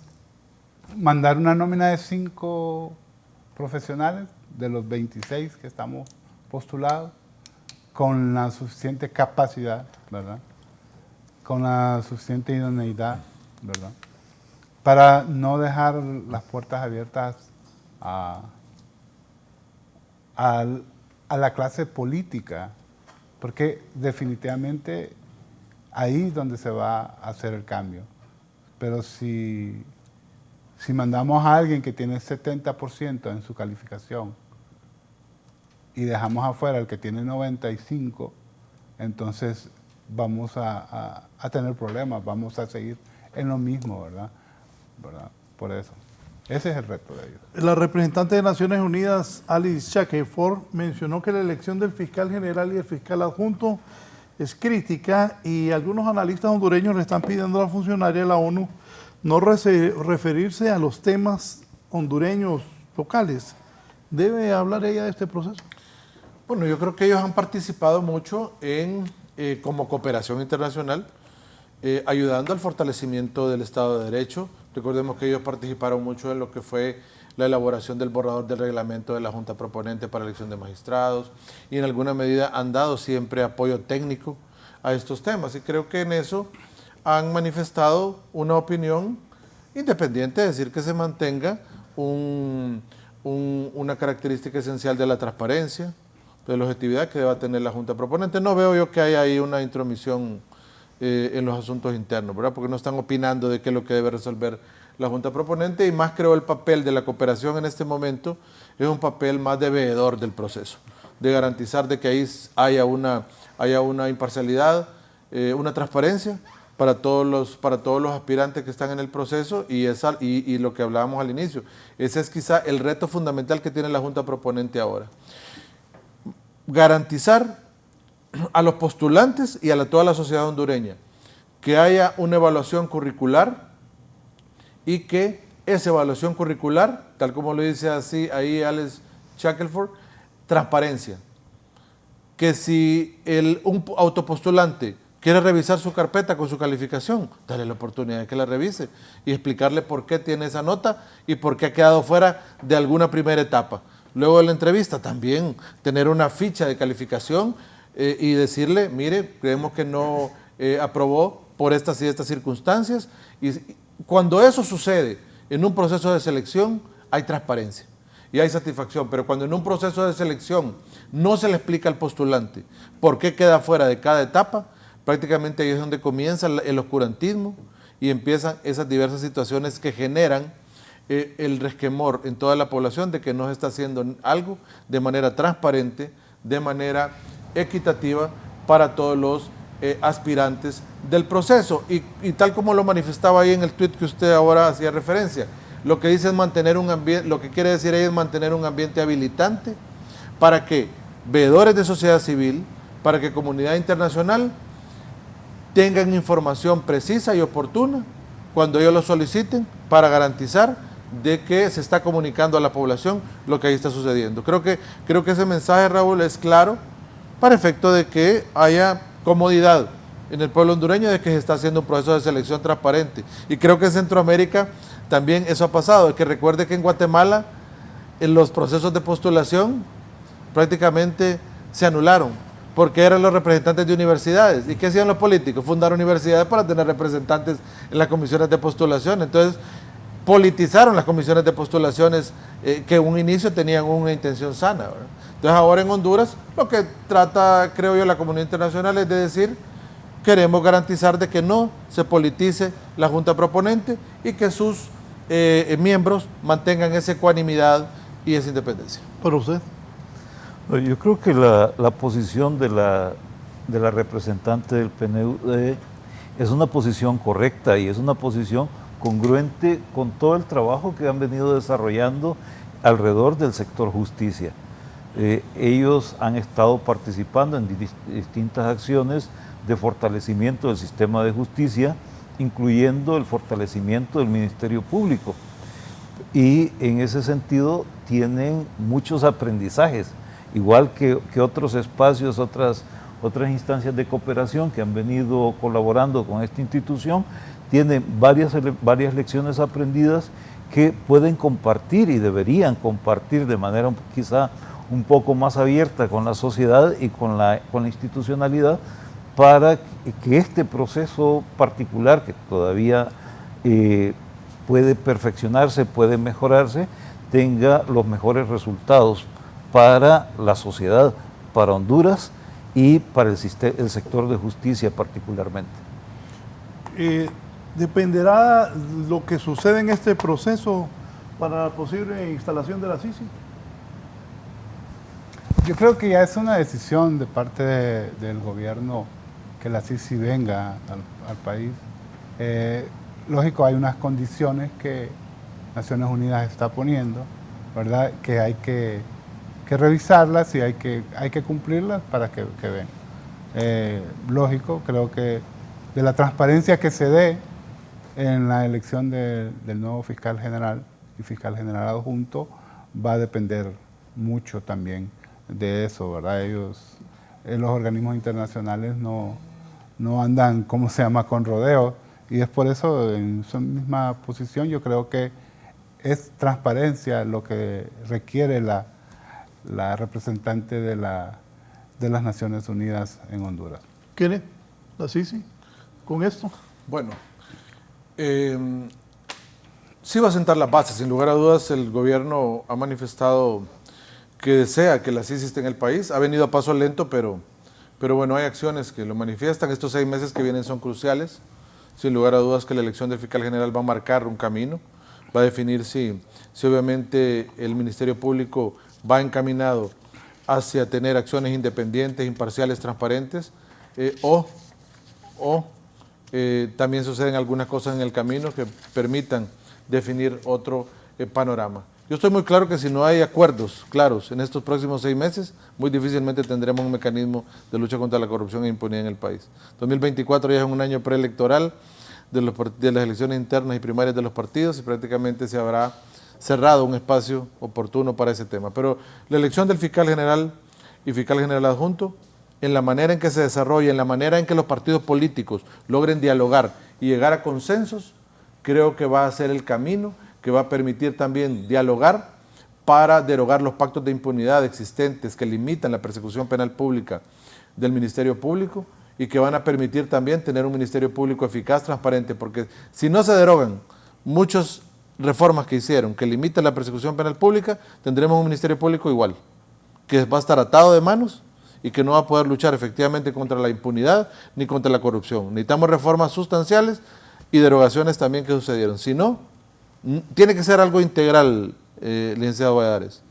mandar una nómina de 5 profesionales de los 26 que estamos postulados con la suficiente capacidad, ¿verdad? Con la suficiente idoneidad, ¿verdad? Para no dejar las puertas abiertas a la clase política, porque definitivamente ahí es donde se va a hacer el cambio. Pero si mandamos a alguien que tiene 70% en su calificación y dejamos afuera al que tiene 95%, entonces vamos a tener problemas, vamos a seguir en lo mismo, ¿verdad? Por eso. Ese es el reto de ellos. La representante de Naciones Unidas, Alice Shackelford, mencionó que la elección del fiscal general y el fiscal adjunto es crítica y algunos analistas hondureños le están pidiendo a la funcionaria de la ONU no referirse a los temas hondureños locales. ¿Debe hablar ella de este proceso? Bueno, yo creo que ellos han participado mucho como cooperación internacional, ayudando al fortalecimiento del Estado de Derecho. Recordemos que ellos participaron mucho en lo que fue la elaboración del borrador del reglamento de la Junta Proponente para la elección de magistrados y en alguna medida han dado siempre apoyo técnico a estos temas. Y creo que en eso han manifestado una opinión independiente, es decir, que se mantenga una característica esencial de la transparencia, de la objetividad que deba tener la Junta Proponente. No veo yo que haya ahí una intromisión en los asuntos internos, ¿verdad? Porque no están opinando de qué es lo que debe resolver la Junta Proponente y más creo el papel de la cooperación en este momento es un papel más de veedor del proceso, de garantizar de que ahí haya una imparcialidad, una transparencia para todos los aspirantes que están en el proceso y lo que hablábamos al inicio. Ese es quizá el reto fundamental que tiene la Junta Proponente ahora. Garantizar a los postulantes y a toda la sociedad hondureña que haya una evaluación curricular y que esa evaluación curricular, tal como lo dice así ahí Alice Shackelford, transparencia. Que si un autopostulante quiere revisar su carpeta con su calificación, dale la oportunidad de que la revise y explicarle por qué tiene esa nota y por qué ha quedado fuera de alguna primera etapa. Luego de la entrevista también tener una ficha de calificación y decirle, mire, creemos que no aprobó por estas y estas circunstancias. Y cuando eso sucede en un proceso de selección, hay transparencia y hay satisfacción. Pero cuando en un proceso de selección no se le explica al postulante por qué queda fuera de cada etapa, prácticamente ahí es donde comienza el oscurantismo y empiezan esas diversas situaciones que generan el resquemor en toda la población de que no se está haciendo algo de manera transparente, de manera equitativa para todos los aspirantes del proceso. Y tal como lo manifestaba ahí en el tuit que usted ahora hacía referencia, lo que dice es mantener un ambiente, lo que quiere decir ahí es mantener un ambiente habilitante para que veedores de sociedad civil, para que comunidad internacional tengan información precisa y oportuna cuando ellos lo soliciten para garantizar de que se está comunicando a la población lo que ahí está sucediendo. Creo que ese mensaje, Raúl, es claro para efecto de que haya comodidad en el pueblo hondureño de que se está haciendo un proceso de selección transparente. Y creo que en Centroamérica también eso ha pasado. Que recuerde que en Guatemala en los procesos de postulación prácticamente se anularon porque eran los representantes de universidades. ¿Y qué hacían los políticos? Fundar universidades para tener representantes en las comisiones de postulación. Entonces politizaron las comisiones de postulaciones que en un inicio tenían una intención sana, ¿verdad? Entonces ahora en Honduras lo que trata, creo yo, la comunidad internacional es de decir, queremos garantizar de que no se politice la Junta Proponente y que sus miembros mantengan esa ecuanimidad y esa independencia. ¿Para usted? Yo creo que la posición de la representante del PNUD es una posición correcta y es una posición congruente con todo el trabajo que han venido desarrollando alrededor del sector justicia. Ellos han estado participando en distintas acciones de fortalecimiento del sistema de justicia, incluyendo el fortalecimiento del Ministerio Público. Y en ese sentido tienen muchos aprendizajes, igual que otros espacios, otras instancias de cooperación que han venido colaborando con esta institución, tienen varias lecciones aprendidas que pueden compartir y deberían compartir de manera quizá un poco más abierta con la sociedad y con la institucionalidad, para que este proceso particular, que todavía puede perfeccionarse, puede mejorarse, tenga los mejores resultados para la sociedad, para Honduras y para el sector de justicia particularmente. ¿Dependerá lo que sucede en este proceso para la posible instalación de la CICI? Yo creo que ya es una decisión de parte del gobierno que la CICI venga al país. Lógico, hay unas condiciones que Naciones Unidas está poniendo, ¿verdad? Que hay que revisarlas y hay que cumplirlas para que vengan. Lógico, creo que de la transparencia que se dé en la elección del nuevo fiscal general y fiscal general adjunto va a depender mucho también de eso, ¿verdad? Ellos, los organismos internacionales no andan, ¿cómo se llama?, con rodeo, y es por eso, en su misma posición, yo creo que es transparencia lo que requiere la representante de las Naciones Unidas en Honduras. ¿Quién? ¿La CICI? ¿Con esto? Bueno, sí va a sentar las bases. Sin lugar a dudas, el gobierno ha manifestado que desea que la CICI esté en el país. Ha venido a paso lento, pero bueno, hay acciones que lo manifiestan. Estos 6 meses que vienen son cruciales. Sin lugar a dudas que la elección del fiscal general va a marcar un camino, va a definir si obviamente el Ministerio Público va encaminado hacia tener acciones independientes, imparciales, transparentes, o también suceden algunas cosas en el camino que permitan definir otro panorama. Yo estoy muy claro que si no hay acuerdos claros en estos próximos 6 meses, muy difícilmente tendremos un mecanismo de lucha contra la corrupción e impunidad en el país. 2024 ya es un año preelectoral de las elecciones internas y primarias de los partidos y prácticamente se habrá cerrado un espacio oportuno para ese tema. Pero la elección del fiscal general y fiscal general adjunto, en la manera en que se desarrolla, en la manera en que los partidos políticos logren dialogar y llegar a consensos, creo que va a ser el camino que va a permitir también dialogar para derogar los pactos de impunidad existentes que limitan la persecución penal pública del Ministerio Público y que van a permitir también tener un Ministerio Público eficaz, transparente, porque si no se derogan muchas reformas que hicieron que limitan la persecución penal pública, tendremos un Ministerio Público igual, que va a estar atado de manos y que no va a poder luchar efectivamente contra la impunidad ni contra la corrupción. Necesitamos reformas sustanciales y derogaciones también que sucedieron. Si no, tiene que ser algo integral, licenciado Valladares.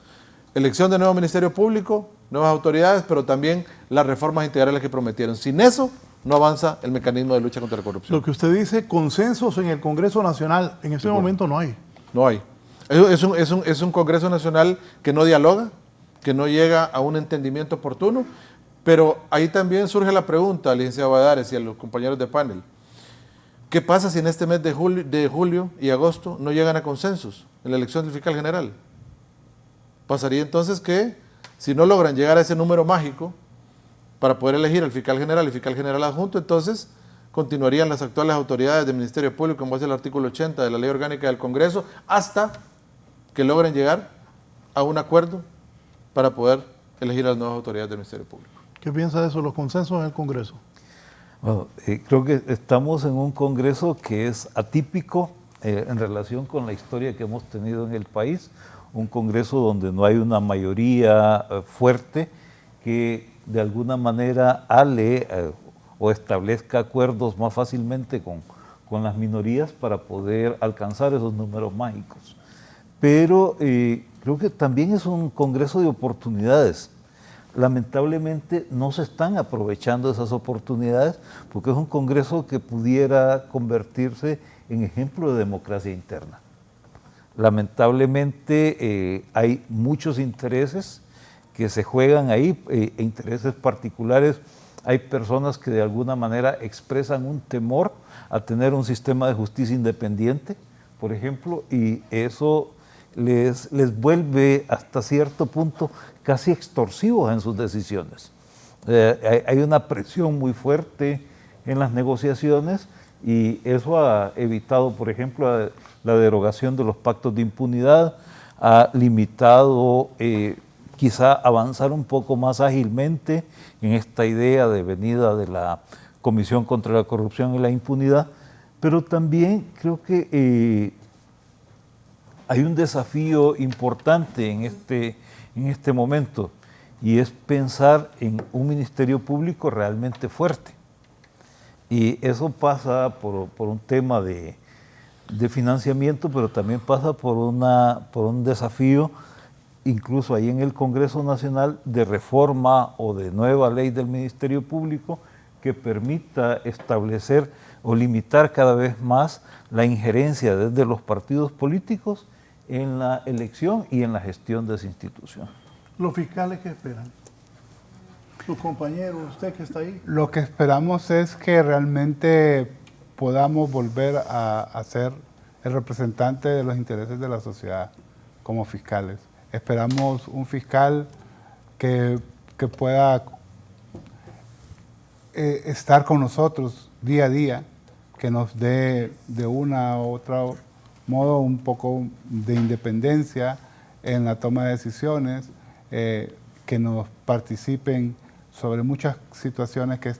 Elección de nuevo Ministerio Público, nuevas autoridades, pero también las reformas integrales que prometieron. Sin eso, no avanza el mecanismo de lucha contra la corrupción. Lo que usted dice, consensos en el Congreso Nacional, en este momento no hay. No hay. Es un Congreso Nacional que no dialoga, que no llega a un entendimiento oportuno, pero ahí también surge la pregunta, licenciado Valladares y a los compañeros de panel. ¿Qué pasa si en este mes de julio y agosto no llegan a consensos en la elección del fiscal general? Pasaría entonces que, si no logran llegar a ese número mágico para poder elegir al fiscal general y fiscal general adjunto, entonces continuarían las actuales autoridades del Ministerio Público en base al artículo 80 de la Ley Orgánica del Congreso hasta que logren llegar a un acuerdo para poder elegir a las nuevas autoridades del Ministerio Público. ¿Qué piensa de eso, los consensos en el Congreso? Bueno, creo que estamos en un Congreso que es atípico en relación con la historia que hemos tenido en el país, un Congreso donde no hay una mayoría fuerte que de alguna manera o establezca acuerdos más fácilmente con las minorías para poder alcanzar esos números mágicos. Pero creo que también es un Congreso de oportunidades. Lamentablemente no se están aprovechando esas oportunidades porque es un Congreso que pudiera convertirse en ejemplo de democracia interna. Lamentablemente hay muchos intereses que se juegan ahí, intereses particulares. Hay personas que de alguna manera expresan un temor a tener un sistema de justicia independiente, por ejemplo, y eso les vuelve hasta cierto punto casi extorsivos en sus decisiones. Hay una presión muy fuerte en las negociaciones y eso ha evitado, por ejemplo, la derogación de los pactos de impunidad, ha limitado quizá avanzar un poco más ágilmente en esta idea de venida de la Comisión contra la Corrupción y la Impunidad, pero también creo que hay un desafío importante en este momento, y es pensar en un Ministerio Público realmente fuerte. Y eso pasa por un tema de financiamiento, pero también pasa por un desafío, incluso ahí en el Congreso Nacional, de reforma o de nueva ley del Ministerio Público que permita establecer o limitar cada vez más la injerencia desde los partidos políticos en la elección y en la gestión de esa institución. ¿Los fiscales qué esperan? ¿Sus compañeros, usted que está ahí? Lo que esperamos es que realmente podamos volver a ser el representante de los intereses de la sociedad como fiscales. Esperamos un fiscal que pueda estar con nosotros día a día, que nos dé de una u otra modo un poco de independencia en la toma de decisiones, que nos participen sobre muchas situaciones que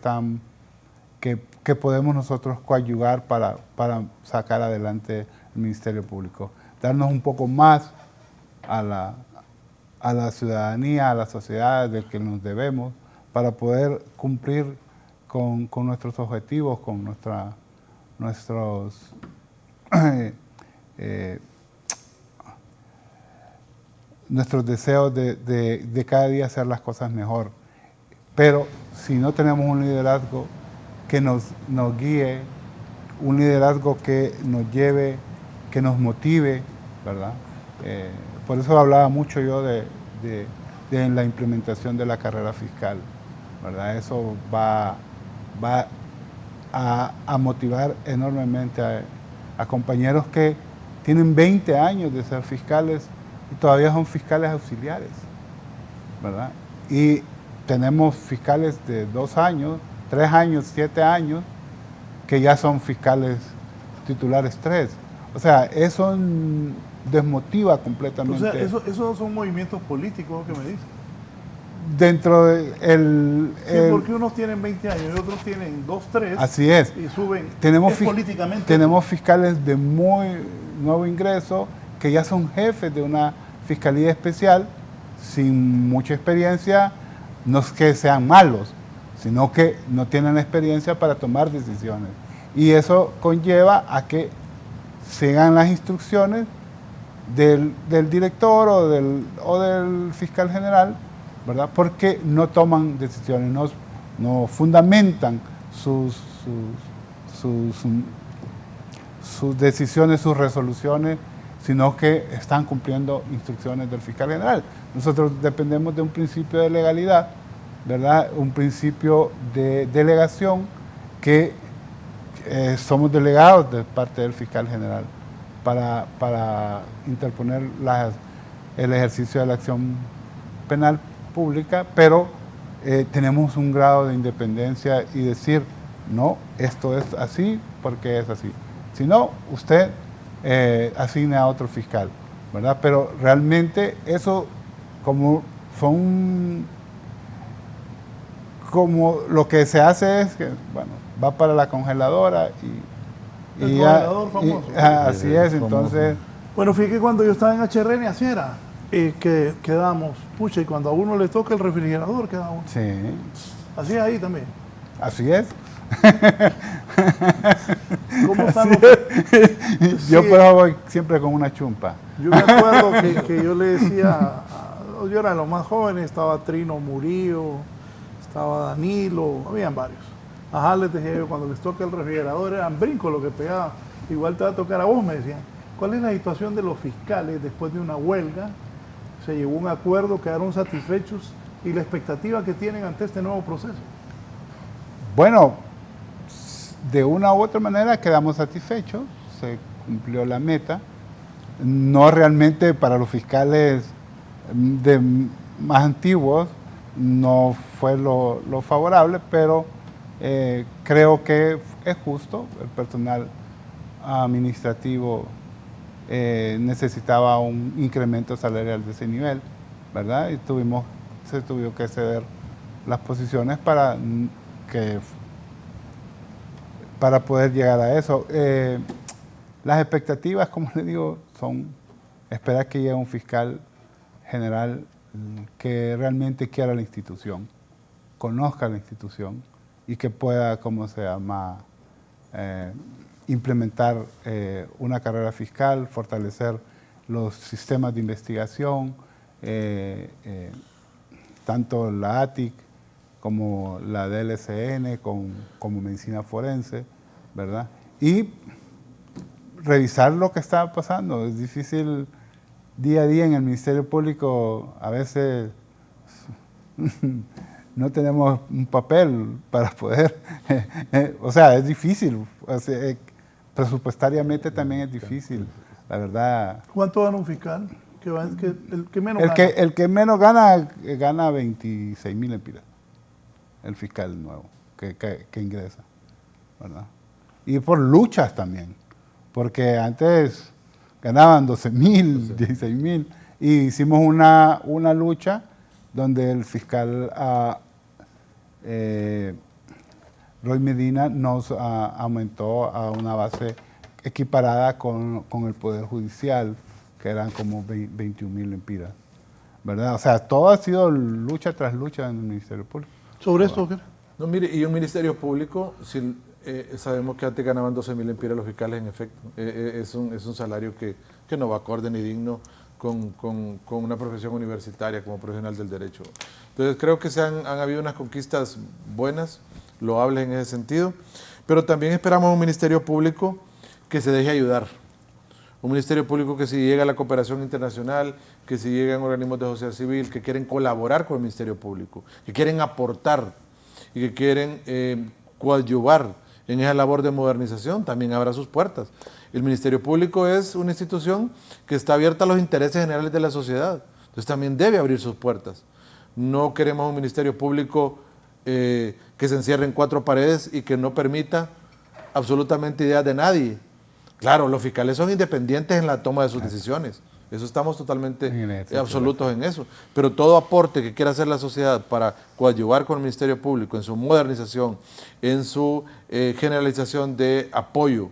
podemos nosotros coadyuvar para sacar adelante el Ministerio Público. Darnos un poco más a la ciudadanía, a la sociedad del que nos debemos, para poder cumplir con nuestros objetivos, con nuestros deseos de cada día hacer las cosas mejor. Pero si no tenemos un liderazgo que nos guíe, un liderazgo que nos lleve, que nos motive, ¿verdad? Por eso hablaba mucho yo de la implementación de la carrera fiscal, ¿verdad? Eso va a motivar enormemente a compañeros que tienen 20 años de ser fiscales y todavía son fiscales auxiliares, ¿verdad? Y tenemos fiscales de 2 años, 3 años, 7 años, que ya son fiscales titulares 3. O sea, eso desmotiva completamente. O sea, esos son movimientos políticos que me dicen. Dentro de sí, porque unos tienen 20 años y otros tienen 2, 3. Así es. Y suben políticamente. Tenemos fiscales de muy nuevo ingreso que ya son jefes de una fiscalía especial sin mucha experiencia. No es que sean malos, sino que no tienen experiencia para tomar decisiones. Y eso conlleva a que sigan las instrucciones del director o del fiscal general, ¿verdad? Porque no toman decisiones, no fundamentan sus decisiones, sus resoluciones, sino que están cumpliendo instrucciones del fiscal general. Nosotros dependemos de un principio de legalidad, ¿verdad? Un principio de delegación, que somos delegados de parte del fiscal general para interponer el ejercicio de la acción penal pública, pero tenemos un grado de independencia y decir, no, esto es así porque es así. Si no, usted asigne a otro fiscal, ¿verdad? Pero realmente eso, como lo que se hace es que, bueno, va para la congeladora y el congelador famoso. Así es, entonces... Bueno, fíjate que cuando yo estaba en HRN así era, que quedamos, pucha, y cuando a uno le toca el refrigerador queda uno. Sí. Así es ahí también. Así es. ¿Cómo están Yo pues voy siempre con una chumpa. Yo me acuerdo que yo le decía, yo era de los más jóvenes, estaba Trino Murillo, estaba Danilo, habían varios. Ajá, les decía yo, cuando les toca el refrigerador eran brincos lo que pegaba. Igual te va a tocar a vos, me decían. ¿Cuál es la situación de los fiscales después de una huelga se llegó a un acuerdo, quedaron satisfechos y la expectativa que tienen ante este nuevo proceso. Bueno, de una u otra manera quedamos satisfechos, se cumplió la meta. No realmente para los fiscales más antiguos no fue lo favorable, pero creo que es justo. El personal administrativo necesitaba un incremento salarial de ese nivel, ¿verdad? Y se tuvieron que ceder las posiciones para poder llegar a eso. Las expectativas, como le digo, son esperar que llegue un fiscal general que realmente quiera la institución, conozca la institución y que pueda, implementar una carrera fiscal, fortalecer los sistemas de investigación, tanto la ATIC como la DLCN, como medicina forense, ¿verdad? Y revisar lo que está pasando. Es difícil día a día en el Ministerio Público, a veces no tenemos un papel para poder, o sea, es difícil, presupuestariamente también es difícil, la verdad. ¿Cuánto gana un fiscal? El que menos gana. El que menos gana 26,000 lempiras, el fiscal nuevo que ingresa, ¿verdad? Y por luchas también, porque antes ganaban 12,000, 16,000, y hicimos una lucha donde el fiscal Roy Medina nos aumentó a una base equiparada con el Poder Judicial, que eran como 21,000 lempiras, ¿verdad? O sea, todo ha sido lucha tras lucha en el Ministerio Público. ¿Sobre esto qué? No, mire, y un Ministerio Público, sabemos que antes ganaban 12,000 lempiras los fiscales, en efecto. Es un salario que no va acorde ni digno con una profesión universitaria como profesional del derecho. Entonces creo que han habido unas conquistas buenas, loables en ese sentido, pero también esperamos un Ministerio Público que se deje ayudar. Un Ministerio Público que si llega a la cooperación internacional, que si llegan organismos de sociedad civil, que quieren colaborar con el Ministerio Público, que quieren aportar y que quieren coadyuvar en esa labor de modernización, también abra sus puertas. El Ministerio Público es una institución que está abierta a los intereses generales de la sociedad, entonces también debe abrir sus puertas. No queremos un Ministerio Público que se encierre en 4 paredes y que no permita absolutamente ideas de nadie. Claro, los fiscales son independientes en la toma de sus decisiones, eso estamos totalmente absolutos en eso, pero todo aporte que quiera hacer la sociedad para coadyuvar con el Ministerio Público en su modernización, en su generalización de apoyo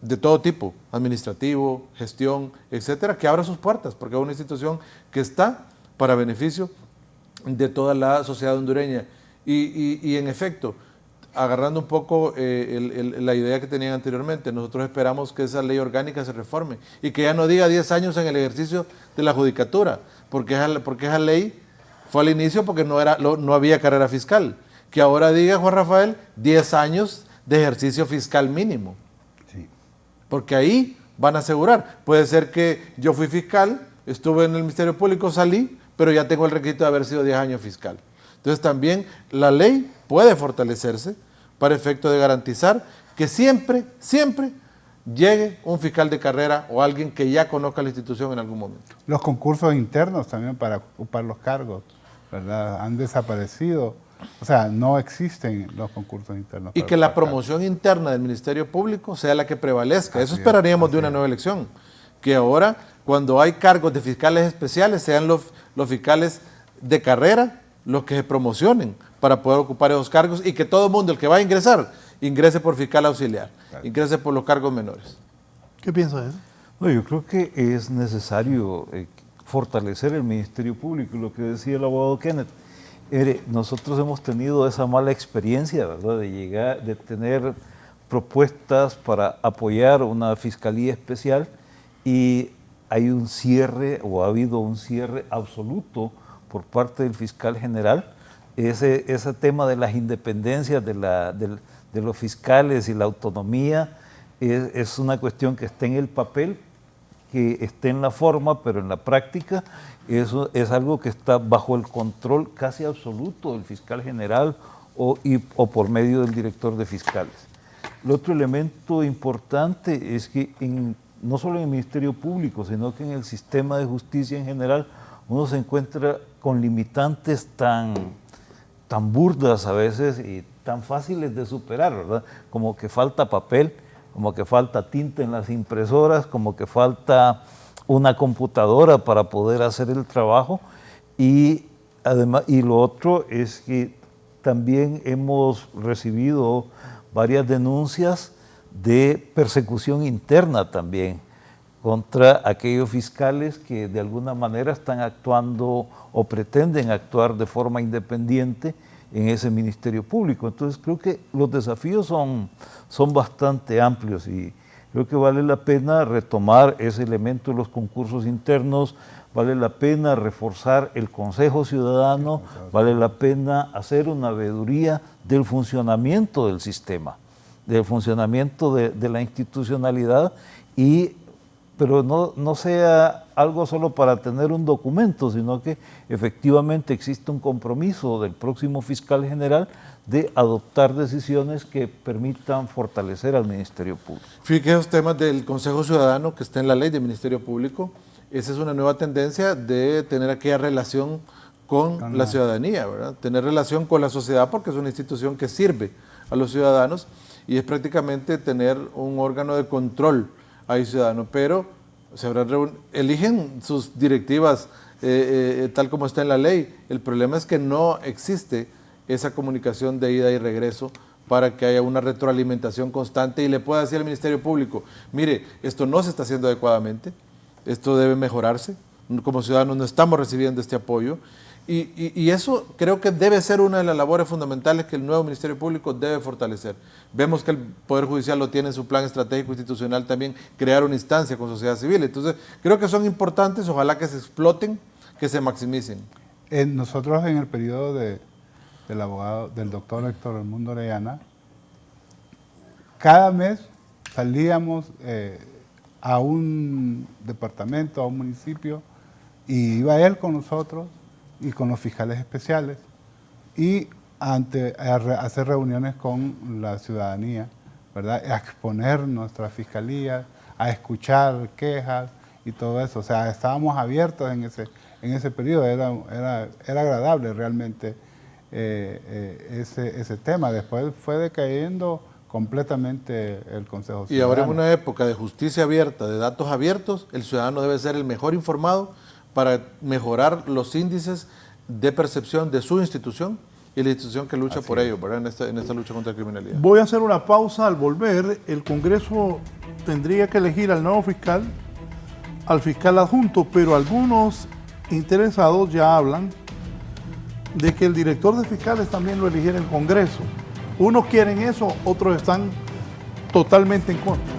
de todo tipo, administrativo, gestión, etcétera, que abra sus puertas, porque es una institución que está para beneficio de toda la sociedad hondureña. Y en efecto, agarrando un poco la idea que tenían anteriormente, nosotros esperamos que esa ley orgánica se reforme y que ya no diga 10 años en el ejercicio de la judicatura, porque esa ley fue al inicio porque no había carrera fiscal. Que ahora diga, Juan Rafael, 10 años de ejercicio fiscal mínimo. Sí. Porque ahí van a asegurar. Puede ser que yo fui fiscal, estuve en el Ministerio Público, salí, pero ya tengo el requisito de haber sido 10 años fiscal. Entonces también la ley puede fortalecerse para efecto de garantizar que siempre llegue un fiscal de carrera o alguien que ya conozca la institución en algún momento. Los concursos internos también para ocupar los cargos, ¿verdad? Han desaparecido. O sea, no existen los concursos internos. Y que la promoción interna del Ministerio Público sea la que prevalezca. Eso esperaríamos de una nueva elección. Que ahora, cuando hay cargos de fiscales especiales, sean los fiscales de carrera los que se promocionen para poder ocupar esos cargos y que todo el mundo, el que va a ingresar, ingrese por fiscal auxiliar, ingrese por los cargos menores. ¿Qué piensa de eso? No, yo creo que es necesario fortalecer el Ministerio Público, lo que decía el abogado Kenneth. Nosotros hemos tenido esa mala experiencia, ¿verdad?, de tener propuestas para apoyar una fiscalía especial y hay un cierre o ha habido un cierre absoluto por parte del fiscal general. Ese tema de las independencias de los fiscales y la autonomía es una cuestión que está en el papel, que esté en la forma, pero en la práctica eso es algo que está bajo el control casi absoluto del fiscal general o por medio del director de fiscales. El otro elemento importante es que no solo en el Ministerio Público, sino que en el sistema de justicia en general, uno se encuentra con limitantes tan burdas a veces y tan fáciles de superar, ¿verdad? Como que falta papel, como que falta tinta en las impresoras, como que falta una computadora para poder hacer el trabajo, y además, y lo otro es que también hemos recibido varias denuncias de persecución interna también contra aquellos fiscales que de alguna manera están actuando o pretenden actuar de forma independiente en ese Ministerio Público. Entonces creo que los desafíos son bastante amplios y creo que vale la pena retomar ese elemento de los concursos internos, vale la pena reforzar el Consejo Ciudadano, vale la pena hacer una veeduría del funcionamiento del sistema, del funcionamiento de la institucionalidad, pero no sea algo solo para tener un documento, sino que efectivamente existe un compromiso del próximo fiscal general de adoptar decisiones que permitan fortalecer al Ministerio Público. Fíjate esos temas del Consejo Ciudadano que está en la ley del Ministerio Público, esa es una nueva tendencia de tener aquella relación con la ciudadanía, ¿verdad? Tener relación con la sociedad porque es una institución que sirve a los ciudadanos y es prácticamente tener un órgano de control ahí ciudadano, pero eligen sus directivas tal como está en la ley. El problema es que no existe esa comunicación de ida y regreso para que haya una retroalimentación constante y le pueda decir al Ministerio Público, mire, esto no se está haciendo adecuadamente, esto debe mejorarse, como ciudadanos no estamos recibiendo este apoyo, y eso creo que debe ser una de las labores fundamentales que el nuevo Ministerio Público debe fortalecer. Vemos que el Poder Judicial lo tiene en su plan estratégico institucional también, crear una instancia con sociedad civil. Entonces, creo que son importantes, ojalá que se exploten, que se maximicen. Nosotros en el periodo del doctor Héctor Edmundo Orellana, cada mes salíamos a un departamento, a un municipio, y iba él con nosotros y con los fiscales especiales y a hacer reuniones con la ciudadanía, ¿verdad? A exponer nuestra fiscalía, a escuchar quejas y todo eso. O sea, estábamos abiertos en ese periodo, era agradable realmente ese tema. Después fue decayendo completamente el Consejo Ciudadano. Y ahora en una época de justicia abierta, de datos abiertos, el ciudadano debe ser el mejor informado para mejorar los índices de percepción de su institución y la institución que lucha por ello, ¿verdad? En esta lucha contra la criminalidad. Voy a hacer una pausa. Al volver, el Congreso tendría que elegir al nuevo fiscal, al fiscal adjunto, pero algunos interesados ya hablan de que el director de fiscales también lo eligiera el Congreso. Unos quieren eso, otros están totalmente en contra.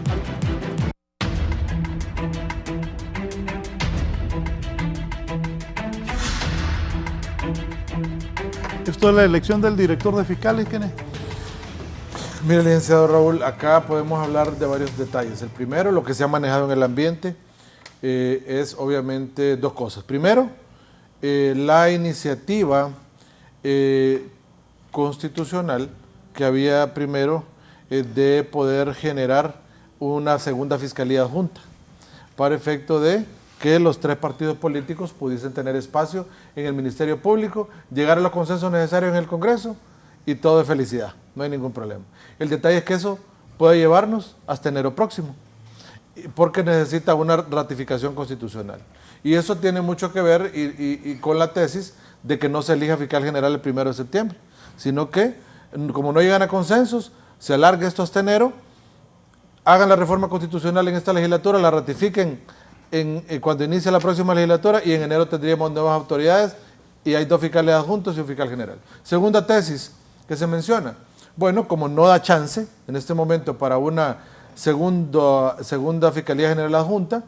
Esto es la elección del director de fiscales, ¿quién es? Mire, licenciado Raúl, acá podemos hablar de varios detalles. El primero, lo que se ha manejado en el ambiente, es obviamente dos cosas. Primero, la iniciativa constitucional que había primero de poder generar una segunda fiscalía adjunta para efecto de que los tres partidos políticos pudiesen tener espacio en el Ministerio Público, llegar a los consensos necesarios en el Congreso y todo de felicidad, no hay ningún problema. El detalle es que eso puede llevarnos hasta enero próximo, porque necesita una ratificación constitucional. Y eso tiene mucho que ver y con la tesis de que no se elija fiscal general el 1 de septiembre, sino que, como no llegan a consensos, se alargue esto hasta enero, hagan la reforma constitucional en esta legislatura, la ratifiquen cuando inicie la próxima legislatura y en enero tendríamos nuevas autoridades y hay 2 fiscales adjuntos y un fiscal general. Segunda tesis que se menciona, bueno, como no da chance en este momento para una segunda fiscalía general adjunta,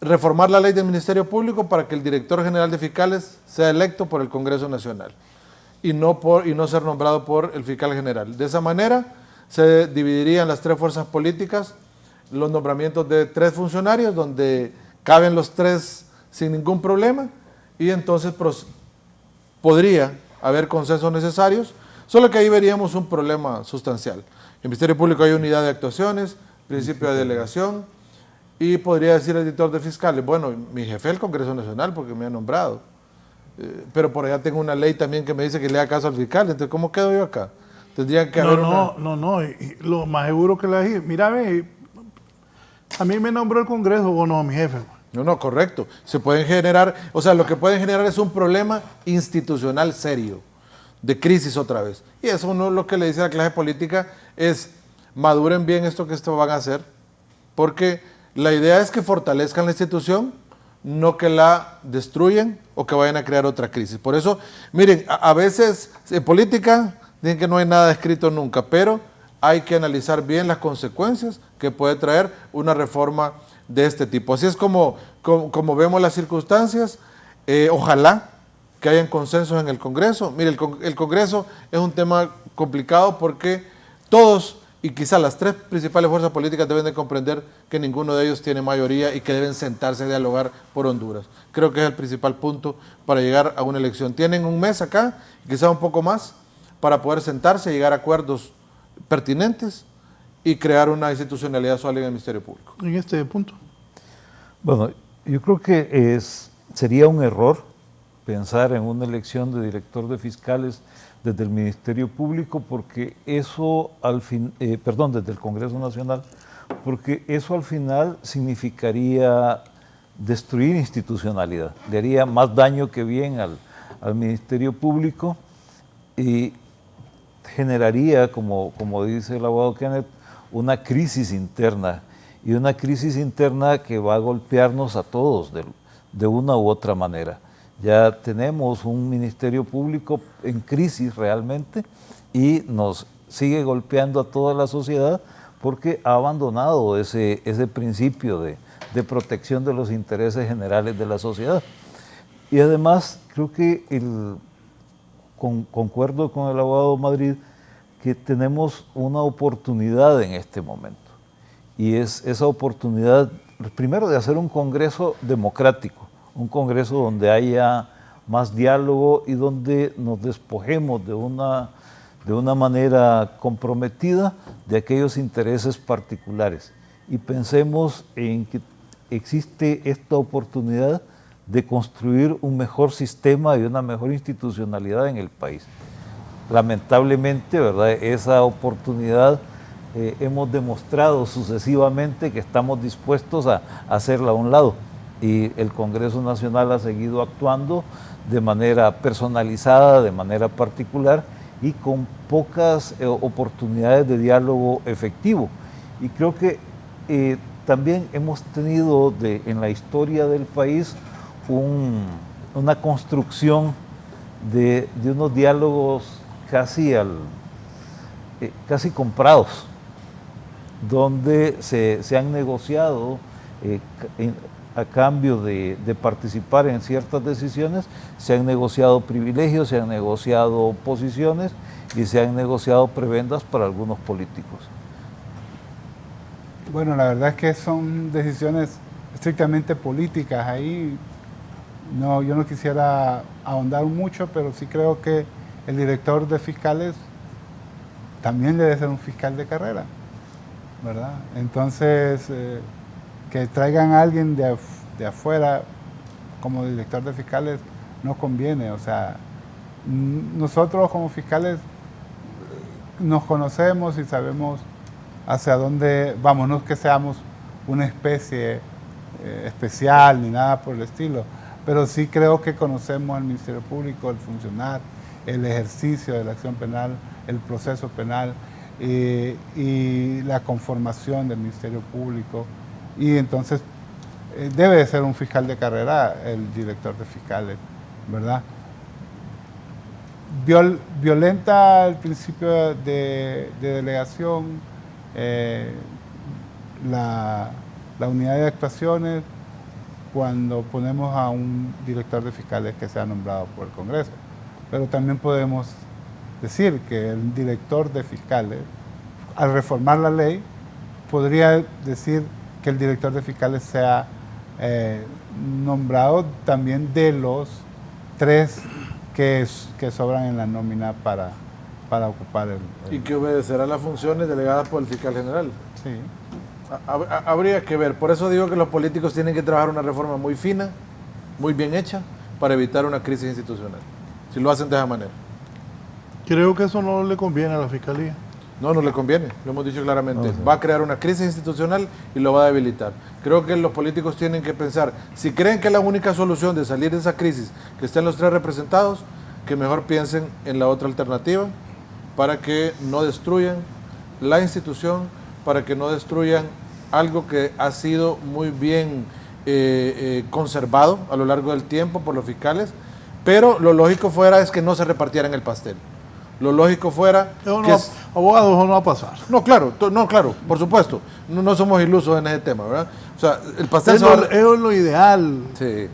reformar la ley del Ministerio Público para que el director general de fiscales sea electo por el Congreso Nacional y no ser nombrado por el fiscal general. De esa manera se dividirían las 3 fuerzas políticas los nombramientos de 3 funcionarios donde caben los 3 sin ningún problema y entonces podría haber consensos necesarios, solo que ahí veríamos un problema sustancial. En el Ministerio Público hay unidad de actuaciones, principio de delegación, y podría decir el director de fiscales, bueno, mi jefe del Congreso Nacional porque me ha nombrado, pero por allá tengo una ley también que me dice que le haga caso al fiscal, entonces ¿cómo quedo yo acá? Tendría que haber y lo más seguro que le dije, mírame, a mí me nombró el Congreso o no, mi jefe. No, correcto. Se pueden generar, o sea, lo que pueden generar es un problema institucional serio, de crisis otra vez. Y eso uno lo que le dice a la clase política es, maduren bien esto que van a hacer, porque la idea es que fortalezcan la institución, no que la destruyan o que vayan a crear otra crisis. Por eso, miren, a veces en política dicen que no hay nada escrito nunca, pero hay que analizar bien las consecuencias que puede traer una reforma de este tipo. Así es como vemos las circunstancias. Ojalá que hayan consensos en el Congreso. Mire, el Congreso es un tema complicado porque todos, y quizá las 3 principales fuerzas políticas deben de comprender que ninguno de ellos tiene mayoría y que deben sentarse a dialogar por Honduras. Creo que es el principal punto para llegar a una elección. Tienen un mes acá, quizá un poco más, para poder sentarse, llegar a acuerdos pertinentes y crear una institucionalidad sólida en el Ministerio Público. En este punto. Bueno, yo creo que sería un error pensar en una elección de director de fiscales desde el Ministerio Público, porque eso desde el Congreso Nacional, porque eso al final significaría destruir institucionalidad, le haría más daño que bien al Ministerio Público y generaría, como dice el abogado Kenneth, una crisis interna, y una crisis interna que va a golpearnos a todos de una u otra manera. Ya tenemos un Ministerio Público en crisis realmente y nos sigue golpeando a toda la sociedad porque ha abandonado ese principio de protección de los intereses generales de la sociedad. Y además creo que concuerdo con el abogado Madrid que tenemos una oportunidad en este momento, y es esa oportunidad primero de hacer un Congreso democrático, un Congreso donde haya más diálogo y donde nos despojemos de una manera comprometida de aquellos intereses particulares y pensemos en que existe esta oportunidad de construir un mejor sistema y una mejor institucionalidad en el país. Lamentablemente, ¿verdad?, esa oportunidad hemos demostrado sucesivamente que estamos dispuestos a hacerla a un lado, y el Congreso Nacional ha seguido actuando de manera personalizada, de manera particular y con pocas oportunidades de diálogo efectivo. Y creo que también hemos tenido en la historia del país una construcción de unos diálogos casi comprados, donde se han negociado a cambio de participar en ciertas decisiones, se han negociado privilegios, se han negociado posiciones y se han negociado prebendas para algunos políticos. Bueno, la verdad es que son decisiones estrictamente políticas. Ahí yo no quisiera ahondar mucho, pero sí creo que el director de fiscales también debe ser un fiscal de carrera, ¿verdad? Entonces, que traigan a alguien de afuera como director de fiscales no conviene. O sea, nosotros como fiscales nos conocemos y sabemos hacia dónde vamos. No es que seamos una especie especial ni nada por el estilo, pero sí creo que conocemos al Ministerio Público, el funcionar, el ejercicio de la acción penal, el proceso penal y la conformación del Ministerio Público. Y entonces debe de ser un fiscal de carrera el director de fiscales, ¿verdad? Violenta el principio de delegación, la unidad de actuaciones cuando ponemos a un director de fiscales que sea nombrado por el Congreso. Pero también podemos decir que el director de fiscales, al reformar la ley, podría decir que el director de fiscales sea nombrado también de los 3 que sobran en la nómina para ocupar Y que obedecerá las funciones delegadas por el fiscal general. Sí. Habría que ver, por eso digo que los políticos tienen que trabajar una reforma muy fina, muy bien hecha, para evitar una crisis institucional, si lo hacen de esa manera. Creo que eso no le conviene a la Fiscalía. No le conviene, lo hemos dicho claramente. Va a crear una crisis institucional y lo va a debilitar. Creo que los políticos tienen que pensar, si creen que la única solución de salir de esa crisis, que estén los 3 representados, que mejor piensen en la otra alternativa, para que no destruyan la institución, para que no destruyan algo que ha sido muy bien conservado a lo largo del tiempo por los fiscales, pero lo lógico fuera es que no se repartieran el pastel. Lo lógico fuera abogados, no va a pasar. No, claro, por supuesto. No somos ilusos en ese tema, ¿verdad? O sea, el pastel es lo ideal. Sí.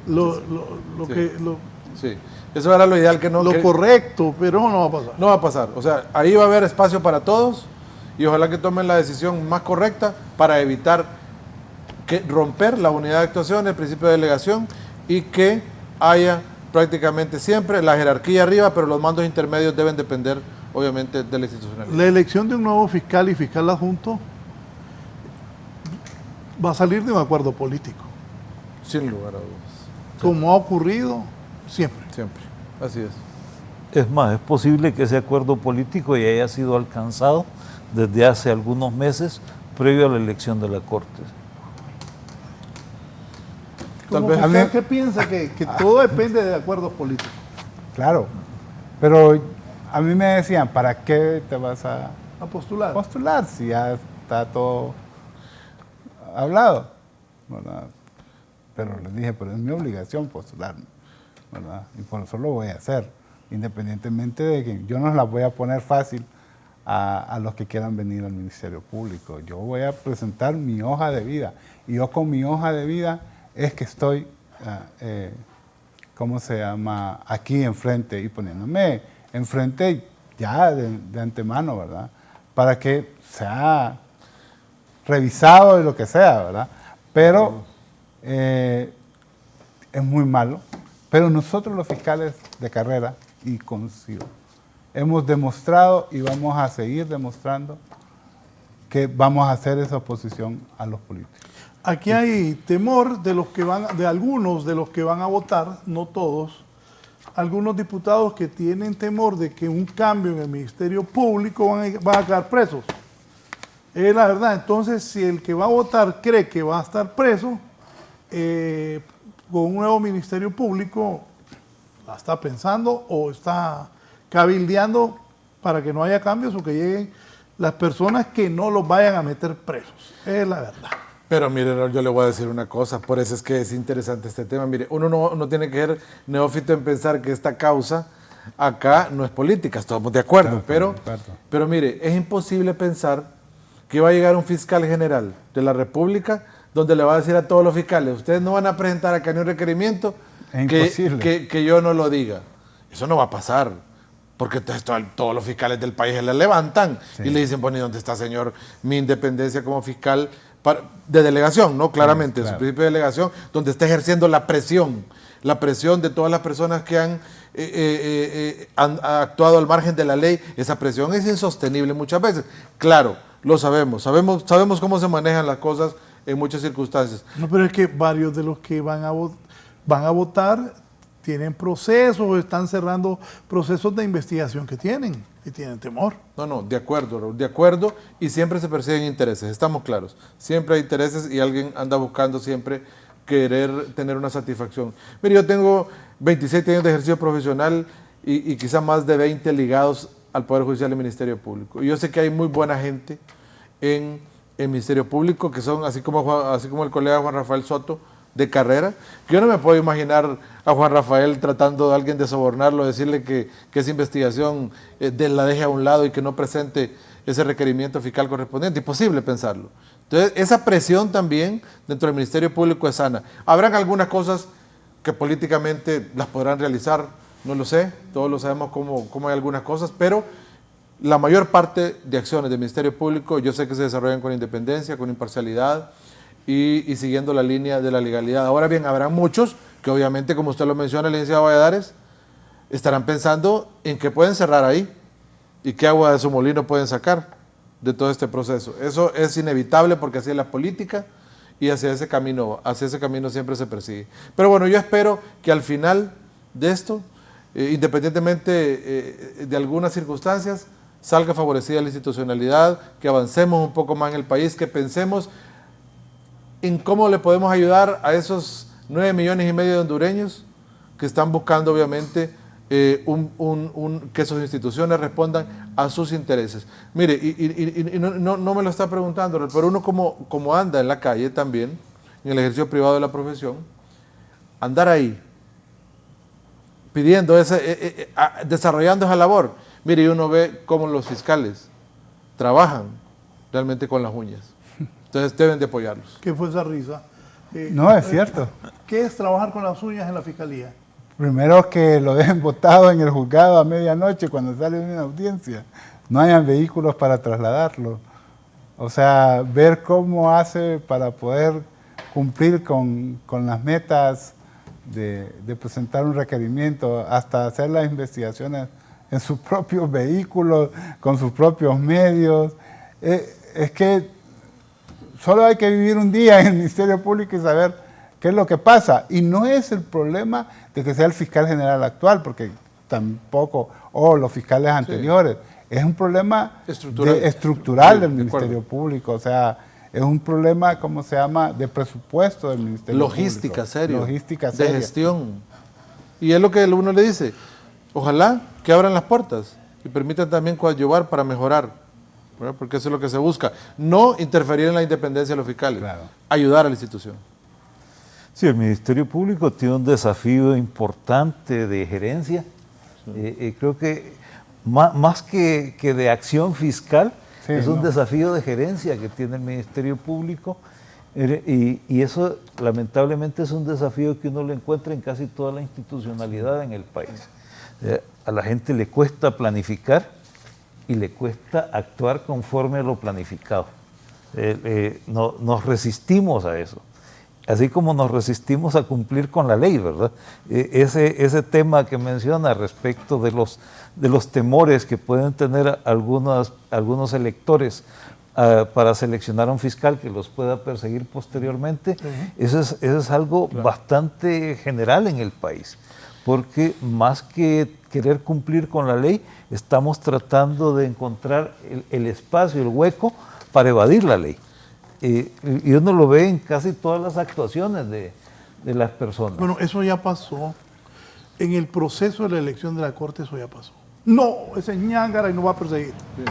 Sí. Eso era lo ideal que no. Lo correcto, pero no va a pasar. No va a pasar. O sea, ahí va a haber espacio para todos y ojalá que tomen la decisión más correcta para evitar romper la unidad de actuación, el principio de delegación y que haya prácticamente siempre la jerarquía arriba, pero los mandos intermedios deben depender, obviamente, de la institucionalidad. La elección de un nuevo fiscal y fiscal adjunto va a salir de un acuerdo político. Sin lugar a dudas. Como ha ocurrido siempre. Siempre, así es. Es más, es posible que ese acuerdo político ya haya sido alcanzado desde hace algunos meses, previo a la elección de la Corte. Tal vez. ¿Qué piensa? Que todo depende de acuerdos políticos. Claro, pero a mí me decían, ¿para qué te vas a postular? Postular, si ya está todo hablado, ¿verdad? Pero les dije, pero es mi obligación postularme, ¿verdad? Y por eso lo voy a hacer, independientemente de que yo no las voy a poner fácil a los que quieran venir al Ministerio Público. Yo voy a presentar mi hoja de vida, y yo con mi hoja de vida es que estoy, ¿cómo se llama?, aquí enfrente y poniéndome enfrente ya de antemano, ¿verdad? Para que sea revisado y lo que sea, ¿verdad? Pero es muy malo. Pero nosotros los fiscales de carrera y conocido hemos demostrado y vamos a seguir demostrando que vamos a hacer esa oposición a los políticos. Aquí hay temor de algunos de los que van a votar, no todos, algunos diputados que tienen temor de que un cambio en el Ministerio Público van a quedar presos. Es la verdad. Entonces, si el que va a votar cree que va a estar preso, con un nuevo Ministerio Público, la está pensando o está cabildeando para que no haya cambios o que lleguen las personas que no los vayan a meter presos. Es la verdad. Pero mire, yo le voy a decir una cosa, por eso es que es interesante este tema. Mire, uno no tiene que ser neófito en pensar que esta causa acá no es política, estamos de acuerdo, pero mire, es imposible pensar que va a llegar un fiscal general de la República donde le va a decir a todos los fiscales, ustedes no van a presentar acá ni un requerimiento que yo no lo diga. Eso no va a pasar, porque entonces todos los fiscales del país se le levantan y le dicen, bueno, ¿y dónde está, señor, mi independencia como fiscal de delegación? ¿No? Claramente, su principio de delegación, donde está ejerciendo la presión de todas las personas que han actuado al margen de la ley. Esa presión es insostenible muchas veces. Claro, lo sabemos cómo se manejan las cosas en muchas circunstancias. No, pero es que varios de los que van a votar tienen procesos, están cerrando procesos de investigación que tienen y tienen temor. No, de acuerdo, Raúl, de acuerdo, y siempre se persiguen intereses, estamos claros. Siempre hay intereses y alguien anda buscando siempre querer tener una satisfacción. Mire, yo tengo 27 años de ejercicio profesional y quizá más de 20 ligados al Poder Judicial y Ministerio Público. Y yo sé que hay muy buena gente en el Ministerio Público, que son, así como el colega Juan Rafael Soto, de carrera. Yo no me puedo imaginar a Juan Rafael tratando a alguien de sobornarlo, decirle que esa investigación la deje a un lado y que no presente ese requerimiento fiscal correspondiente. Imposible pensarlo. Entonces, esa presión también dentro del Ministerio Público es sana. Habrán algunas cosas que políticamente las podrán realizar, no lo sé, todos lo sabemos cómo hay algunas cosas, pero la mayor parte de acciones del Ministerio Público yo sé que se desarrollan con independencia, con imparcialidad y siguiendo la línea de la legalidad. Ahora bien, habrá muchos que obviamente, como usted lo menciona, licenciado Valladares, estarán pensando en qué pueden cerrar ahí y qué agua de su molino pueden sacar de todo este proceso. Eso es inevitable porque así es la política y hacia ese camino siempre se persigue. Pero bueno, yo espero que al final de esto, independientemente de algunas circunstancias, salga favorecida la institucionalidad, que avancemos un poco más en el país, que pensemos en cómo le podemos ayudar a esos 9,5 millones de hondureños que están buscando obviamente que sus instituciones respondan a sus intereses. Mire, y no me lo está preguntando, pero uno como anda en la calle también, en el ejercicio privado de la profesión, andar ahí, pidiendo, desarrollando esa labor. Mire, y uno ve cómo los fiscales trabajan realmente con las uñas. Entonces deben de apoyarlos. ¿Qué fue esa risa? No, es cierto. ¿Qué es trabajar con las uñas en la fiscalía? Primero que lo dejen botado en el juzgado a medianoche cuando sale de una audiencia. No hayan vehículos para trasladarlo. O sea, ver cómo hace para poder cumplir con las metas de presentar un requerimiento, hasta hacer las investigaciones en sus propios vehículos, con sus propios medios. Es que solo hay que vivir un día en el Ministerio Público y saber qué es lo que pasa. Y no es el problema de que sea el fiscal general actual, porque tampoco, o los fiscales anteriores. Sí. Es un problema estructural sí, del Ministerio Público. O sea, es un problema, ¿cómo se llama?, de presupuesto del Ministerio Logística, Público. Serio. Logística seria. De gestión. Y es lo que uno le dice. Ojalá que abran las puertas y permitan también coadyuvar para mejorar, ¿verdad? Porque eso es lo que se busca. No interferir en la independencia de los fiscales, claro. Ayudar a la institución. Sí, el Ministerio Público tiene un desafío importante de gerencia. Sí. Creo que más que de acción fiscal, sí, es un desafío de gerencia que tiene el Ministerio Público. Y eso lamentablemente es un desafío que uno lo encuentra en casi toda la institucionalidad en el país. A la gente le cuesta planificar y le cuesta actuar conforme a lo planificado. Nos resistimos a eso. Así como nos resistimos a cumplir con la ley, ¿verdad? Ese tema que menciona respecto de los temores que pueden tener algunos electores para seleccionar a un fiscal que los pueda perseguir posteriormente, eso es algo bastante general en el país, porque más que querer cumplir con la ley, estamos tratando de encontrar el espacio, el hueco para evadir la ley. Y uno lo ve en casi todas las actuaciones de las personas. Bueno, eso ya pasó. En el proceso de la elección de la Corte eso ya pasó. No, ese es ñángara y no va a perseguir. Sí.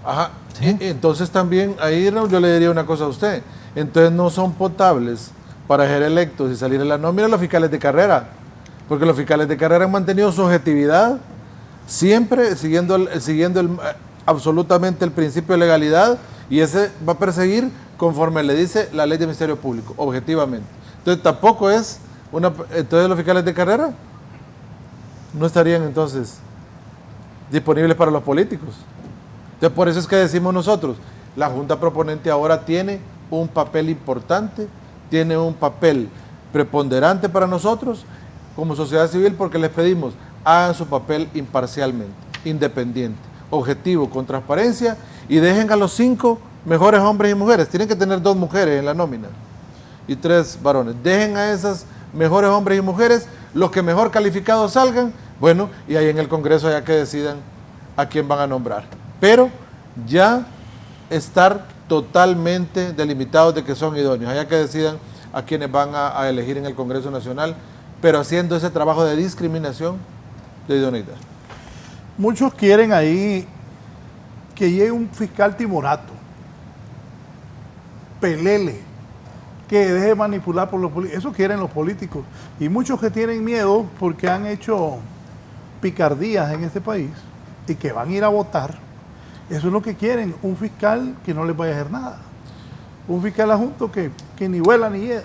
Ajá. ¿Sí? Entonces también ahí yo le diría una cosa a usted. Entonces no son potables para ser electos y salir en la nómina los fiscales de carrera. Porque los fiscales de carrera han mantenido su objetividad, siempre siguiendo absolutamente el principio de legalidad, y ese va a perseguir conforme le dice la ley del Ministerio Público, objetivamente. Entonces tampoco es entonces los fiscales de carrera no estarían entonces disponibles para los políticos. Entonces por eso es que decimos nosotros, la Junta Proponente ahora tiene un papel importante, tiene un papel preponderante para nosotros como sociedad civil, porque les pedimos, hagan su papel imparcialmente, independiente, objetivo, con transparencia, y dejen a los 5 mejores hombres y mujeres. Tienen que tener 2 mujeres en la nómina y 3 varones. Dejen a esas mejores hombres y mujeres, los que mejor calificados salgan, bueno, y ahí en el Congreso ya que decidan a quién van a nombrar. Pero ya estar totalmente delimitados de que son idóneos, allá que decidan a quienes van a elegir en el Congreso Nacional, pero haciendo ese trabajo de discriminación de idoneidad. Muchos quieren ahí que llegue un fiscal timorato, pelele, que deje manipular por los políticos. Eso quieren los políticos. Y muchos que tienen miedo porque han hecho picardías en este país y que van a ir a votar, eso es lo que quieren, un fiscal que no les vaya a hacer nada. Un fiscal adjunto que ni vuela ni llega.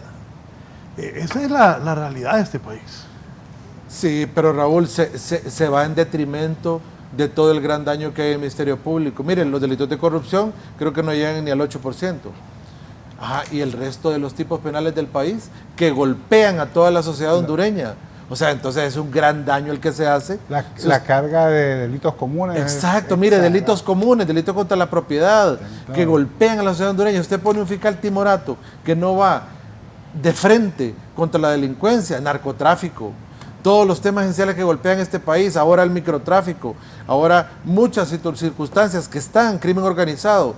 Esa es la realidad de este país. Sí, pero Raúl, se va en detrimento de todo el gran daño que hay en el Ministerio Público. Miren, los delitos de corrupción creo que no llegan ni al 8%. Y el resto de los tipos penales del país que golpean a toda la sociedad hondureña. O sea, entonces es un gran daño el que se hace. La carga de delitos comunes. Exacto, mire, delitos comunes, delitos contra la propiedad, que golpean a la sociedad hondureña. Usted pone un fiscal timorato que no va de frente contra la delincuencia, narcotráfico, todos los temas esenciales que golpean este país, ahora el microtráfico, ahora muchas circunstancias que están, crimen organizado,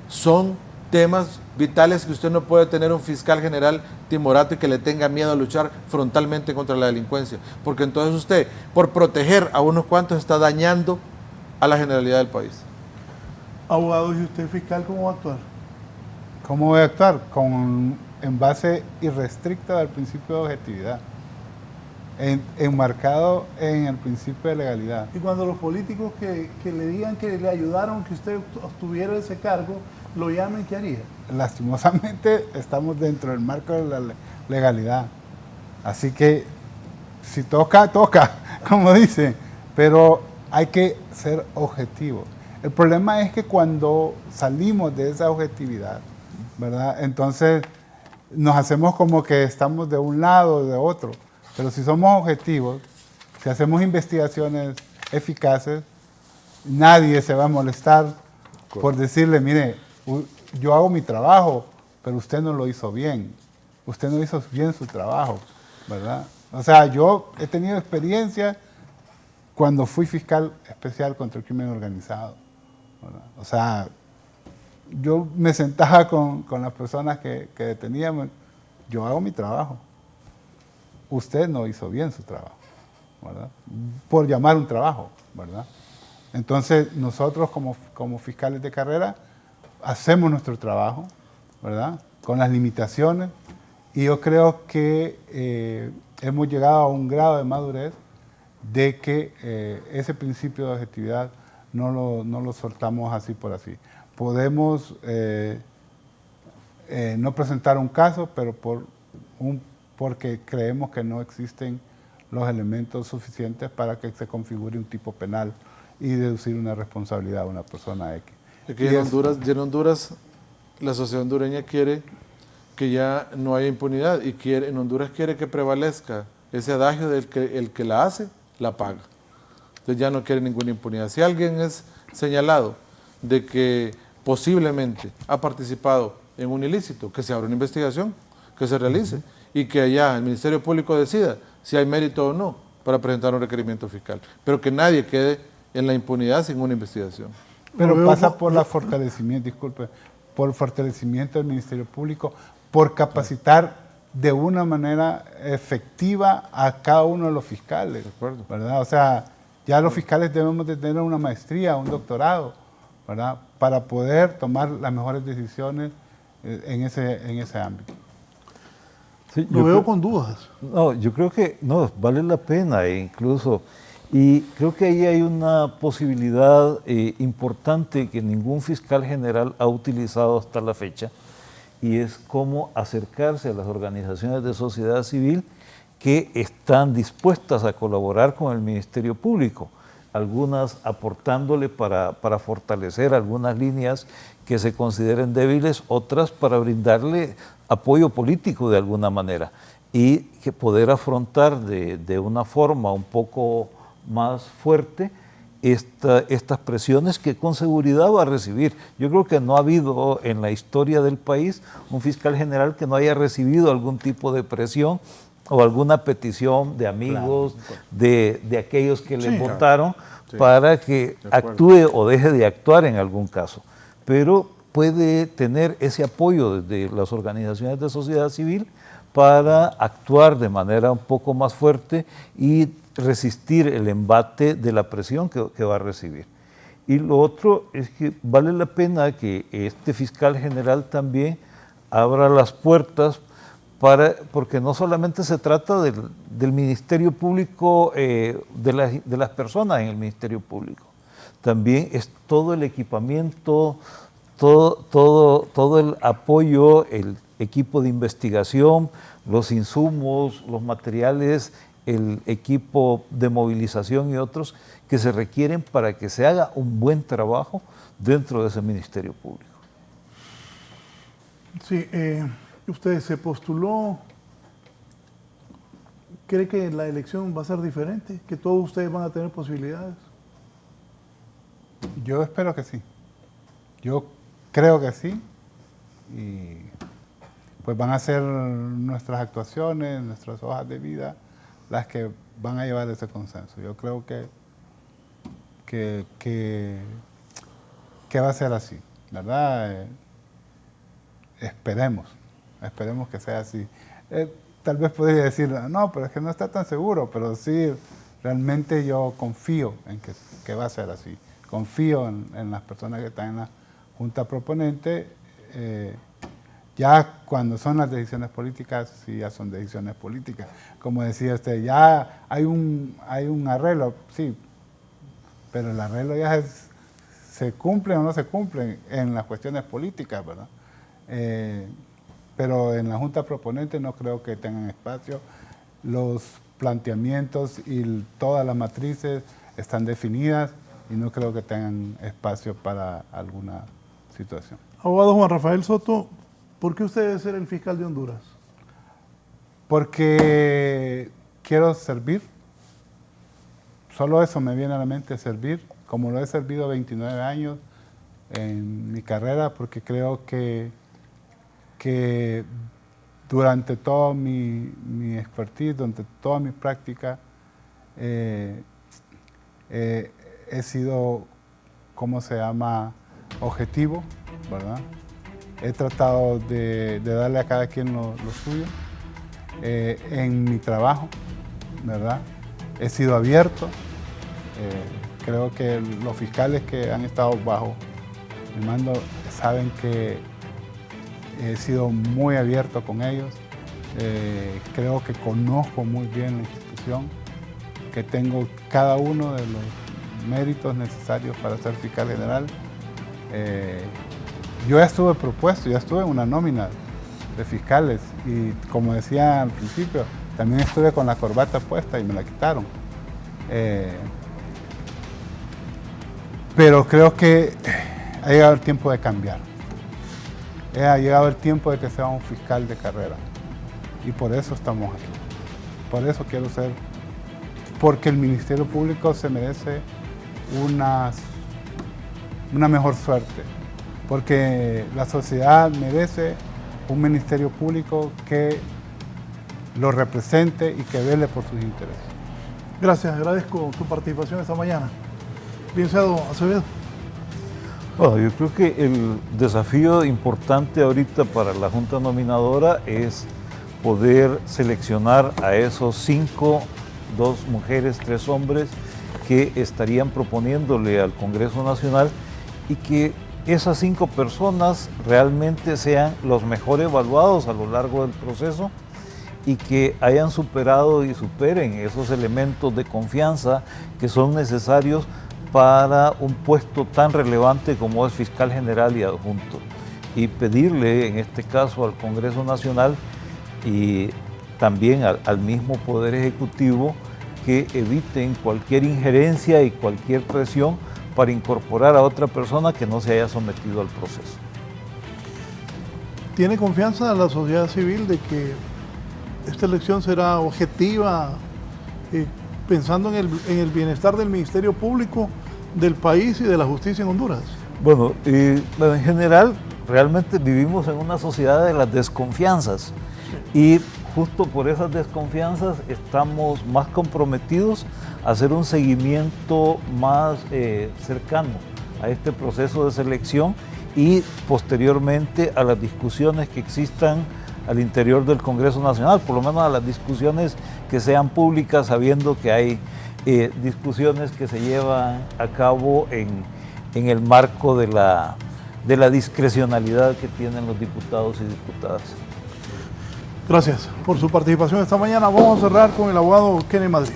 son temas vitales que usted no puede tener un fiscal general timorato y que le tenga miedo a luchar frontalmente contra la delincuencia, porque entonces usted, por proteger a unos cuantos, está dañando a la generalidad del país. Abogado, ¿y usted fiscal cómo va a actuar? ¿Cómo voy a actuar? En base irrestricta del principio de objetividad, enmarcado en el principio de legalidad. Y cuando los políticos que le digan que le ayudaron que usted obtuviera ese cargo, lo llamen, ¿qué haría? Lastimosamente estamos dentro del marco de la legalidad. Así que si toca, toca, como dice, pero hay que ser objetivos. El problema es que cuando salimos de esa objetividad, ¿verdad? Entonces nos hacemos como que estamos de un lado o de otro. Pero si somos objetivos, si hacemos investigaciones eficaces, nadie se va a molestar por decirle, mire, yo hago mi trabajo, pero usted no lo hizo bien. Usted no hizo bien su trabajo, ¿verdad? O sea, yo he tenido experiencia cuando fui fiscal especial contra el crimen organizado, ¿verdad? O sea, yo me sentaba con las personas que deteníamos, yo hago mi trabajo. Usted no hizo bien su trabajo, ¿verdad? Por llamar un trabajo, ¿verdad? Entonces, nosotros como fiscales de carrera hacemos nuestro trabajo, ¿verdad? Con las limitaciones, y yo creo que hemos llegado a un grado de madurez de que ese principio de objetividad no lo soltamos así por así. Podemos no presentar un caso, pero porque creemos que no existen los elementos suficientes para que se configure un tipo penal y deducir una responsabilidad a una persona X. Aquí en Honduras la sociedad hondureña quiere que ya no haya impunidad y en Honduras quiere que prevalezca ese adagio del que el que la hace, la paga. Entonces ya no quiere ninguna impunidad. Si alguien es señalado de que posiblemente ha participado en un ilícito, que se abra una investigación, que se realice y que allá el Ministerio Público decida si hay mérito o no para presentar un requerimiento fiscal. Pero que nadie quede en la impunidad sin una investigación. Pero pasa por el fortalecimiento, disculpe, por el fortalecimiento del Ministerio Público, por capacitar de una manera efectiva a cada uno de los fiscales, ¿verdad? O sea, ya los fiscales debemos de tener una maestría, un doctorado, ¿verdad? Para poder tomar las mejores decisiones en ese ámbito. Sí, lo veo con dudas. No, yo creo que no, vale la pena incluso. Y creo que ahí hay una posibilidad importante que ningún fiscal general ha utilizado hasta la fecha, y es cómo acercarse a las organizaciones de sociedad civil que están dispuestas a colaborar con el Ministerio Público, algunas aportándole para fortalecer algunas líneas que se consideren débiles, otras para brindarle apoyo político de alguna manera, y que poder afrontar de una forma un poco más fuerte estas presiones que con seguridad va a recibir. Yo creo que no ha habido en la historia del país un fiscal general que no haya recibido algún tipo de presión o alguna petición de amigos, claro, de aquellos que le votaron, sí, para que actúe o deje de actuar en algún caso. Pero puede tener ese apoyo de las organizaciones de sociedad civil para actuar de manera un poco más fuerte y resistir el embate de la presión que va a recibir. Y lo otro es que vale la pena que este fiscal general también abra las puertas porque no solamente se trata del Ministerio Público, de las personas en el Ministerio Público, también es todo el equipamiento, todo el apoyo, el equipo de investigación, los insumos, los materiales el equipo de movilización y otros que se requieren para que se haga un buen trabajo dentro de ese Ministerio Público. Sí, usted se postuló. ¿Cree que la elección va a ser diferente? ¿Que todos ustedes van a tener posibilidades? Yo espero que sí. Yo creo que sí. Y pues van a ser nuestras actuaciones, nuestras hojas de vida, las que van a llevar ese consenso. Yo creo que va a ser así, ¿verdad? Esperemos que sea así. Tal vez podría decir, no, pero es que no está tan seguro, pero sí, realmente yo confío en que va a ser así. Confío en las personas que están en la Junta Proponente. Ya cuando son las decisiones políticas, sí, ya son decisiones políticas. Como decía usted, ya hay un arreglo, sí, pero el arreglo ya se cumple o no se cumple en las cuestiones políticas, ¿verdad? Pero en la Junta Proponente no creo que tengan espacio. Los planteamientos y todas las matrices están definidas y no creo que tengan espacio para alguna situación. Abogado Juan Rafael Soto, ¿por qué usted debe ser el fiscal de Honduras? Porque quiero servir. Solo eso me viene a la mente, servir. Como lo he servido 29 años en mi carrera, porque creo que durante toda mi expertise, durante toda mi práctica, he sido, ¿cómo se llama?, objetivo, ¿verdad? He tratado de darle a cada quien lo suyo. En mi trabajo, ¿verdad? He sido abierto. Creo que los fiscales que han estado bajo mi mando saben que he sido muy abierto con ellos. Creo que conozco muy bien la institución, que tengo cada uno de los méritos necesarios para ser fiscal general. Yo ya estuve propuesto, ya estuve en una nómina de fiscales y, como decía al principio, también estuve con la corbata puesta y me la quitaron. Pero creo que ha llegado el tiempo de cambiar. Ha llegado el tiempo de que sea un fiscal de carrera. Y por eso estamos aquí. Por eso quiero ser. Porque el Ministerio Público se merece una mejor suerte. Porque la sociedad merece un Ministerio Público que lo represente y que vele por sus intereses. Gracias, agradezco su participación esta mañana. Licenciado Acevedo. Bueno, yo creo que el desafío importante ahorita para la Junta Nominadora es poder seleccionar a esos 5, 2 mujeres, 3 hombres que estarían proponiéndole al Congreso Nacional y que esas 5 personas realmente sean los mejor evaluados a lo largo del proceso y que hayan superado y superen esos elementos de confianza que son necesarios para un puesto tan relevante como es fiscal general y adjunto. Y pedirle, en este caso, al Congreso Nacional y también al mismo Poder Ejecutivo que eviten cualquier injerencia y cualquier presión para incorporar a otra persona que no se haya sometido al proceso. ¿Tiene confianza la sociedad civil de que esta elección será objetiva, pensando en el bienestar del Ministerio Público, del país y de la justicia en Honduras? Bueno, en general, realmente vivimos en una sociedad de las desconfianzas y justo por esas desconfianzas estamos más comprometidos a hacer un seguimiento más cercano a este proceso de selección y posteriormente a las discusiones que existan al interior del Congreso Nacional, por lo menos a las discusiones que sean públicas, sabiendo que hay discusiones que se llevan a cabo en el marco de la discrecionalidad que tienen los diputados y diputadas. Gracias por su participación esta mañana. Vamos a cerrar con el abogado Kenneth Madrid.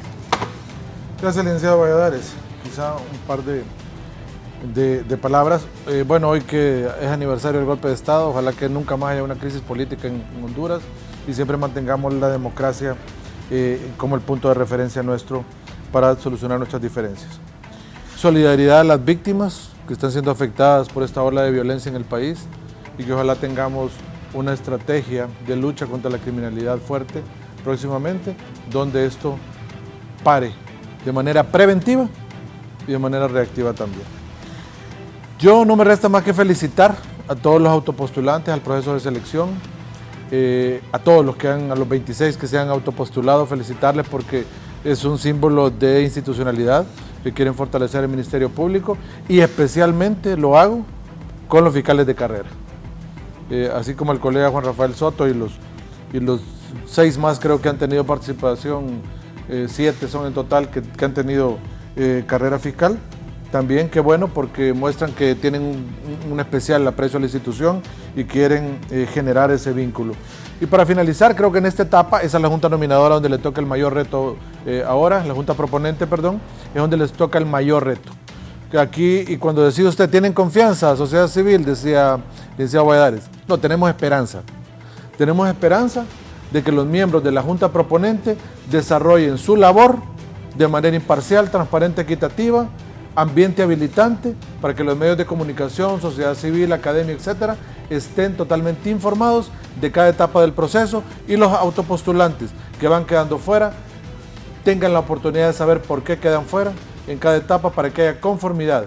Gracias, licenciado Valladares. Quizá un par de palabras. Bueno, hoy que es aniversario del golpe de Estado, ojalá que nunca más haya una crisis política en Honduras y siempre mantengamos la democracia como el punto de referencia nuestro para solucionar nuestras diferencias. Solidaridad a las víctimas que están siendo afectadas por esta ola de violencia en el país y que ojalá tengamos una estrategia de lucha contra la criminalidad fuerte próximamente, donde esto pare de manera preventiva y de manera reactiva también. Yo no me resta más que felicitar a todos los autopostulantes al proceso de selección, a todos a los 26 que se han autopostulado, felicitarles porque es un símbolo de institucionalidad que quieren fortalecer el Ministerio Público y especialmente lo hago con los fiscales de carrera. Así como el colega Juan Rafael Soto y los 6 más creo que han tenido participación, 7 son en total que han tenido carrera fiscal. También qué bueno porque muestran que tienen un especial aprecio a la institución y quieren generar ese vínculo. Y para finalizar, creo que en esta etapa, esa es la Junta Nominadora donde le toca el mayor reto ahora, la Junta Proponente, perdón, es donde les toca el mayor reto. Que aquí, y cuando decía usted, ¿tienen confianza, sociedad civil? Decía Valladares. No, tenemos esperanza. Tenemos esperanza de que los miembros de la Junta Proponente desarrollen su labor de manera imparcial, transparente, equitativa, ambiente habilitante, para que los medios de comunicación, sociedad civil, academia, etcétera, estén totalmente informados de cada etapa del proceso y los autopostulantes que van quedando fuera tengan la oportunidad de saber por qué quedan fuera en cada etapa para que haya conformidad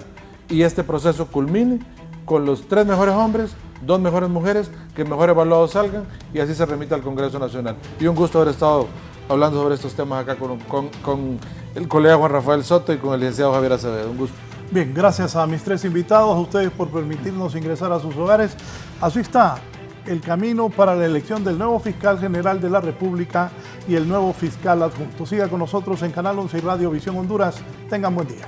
y este proceso culmine con los 3 mejores hombres, 2 mejores mujeres, que mejor evaluados salgan y así se remita al Congreso Nacional. Y un gusto haber estado hablando sobre estos temas acá con el colega Juan Rafael Soto y con el licenciado Javier Acevedo. Un gusto. Bien, gracias a mis 3 invitados, a ustedes por permitirnos ingresar a sus hogares. Así está el camino para la elección del nuevo fiscal general de la República y el nuevo fiscal adjunto. Siga con nosotros en Canal 11 y Radio Visión Honduras. Tengan buen día.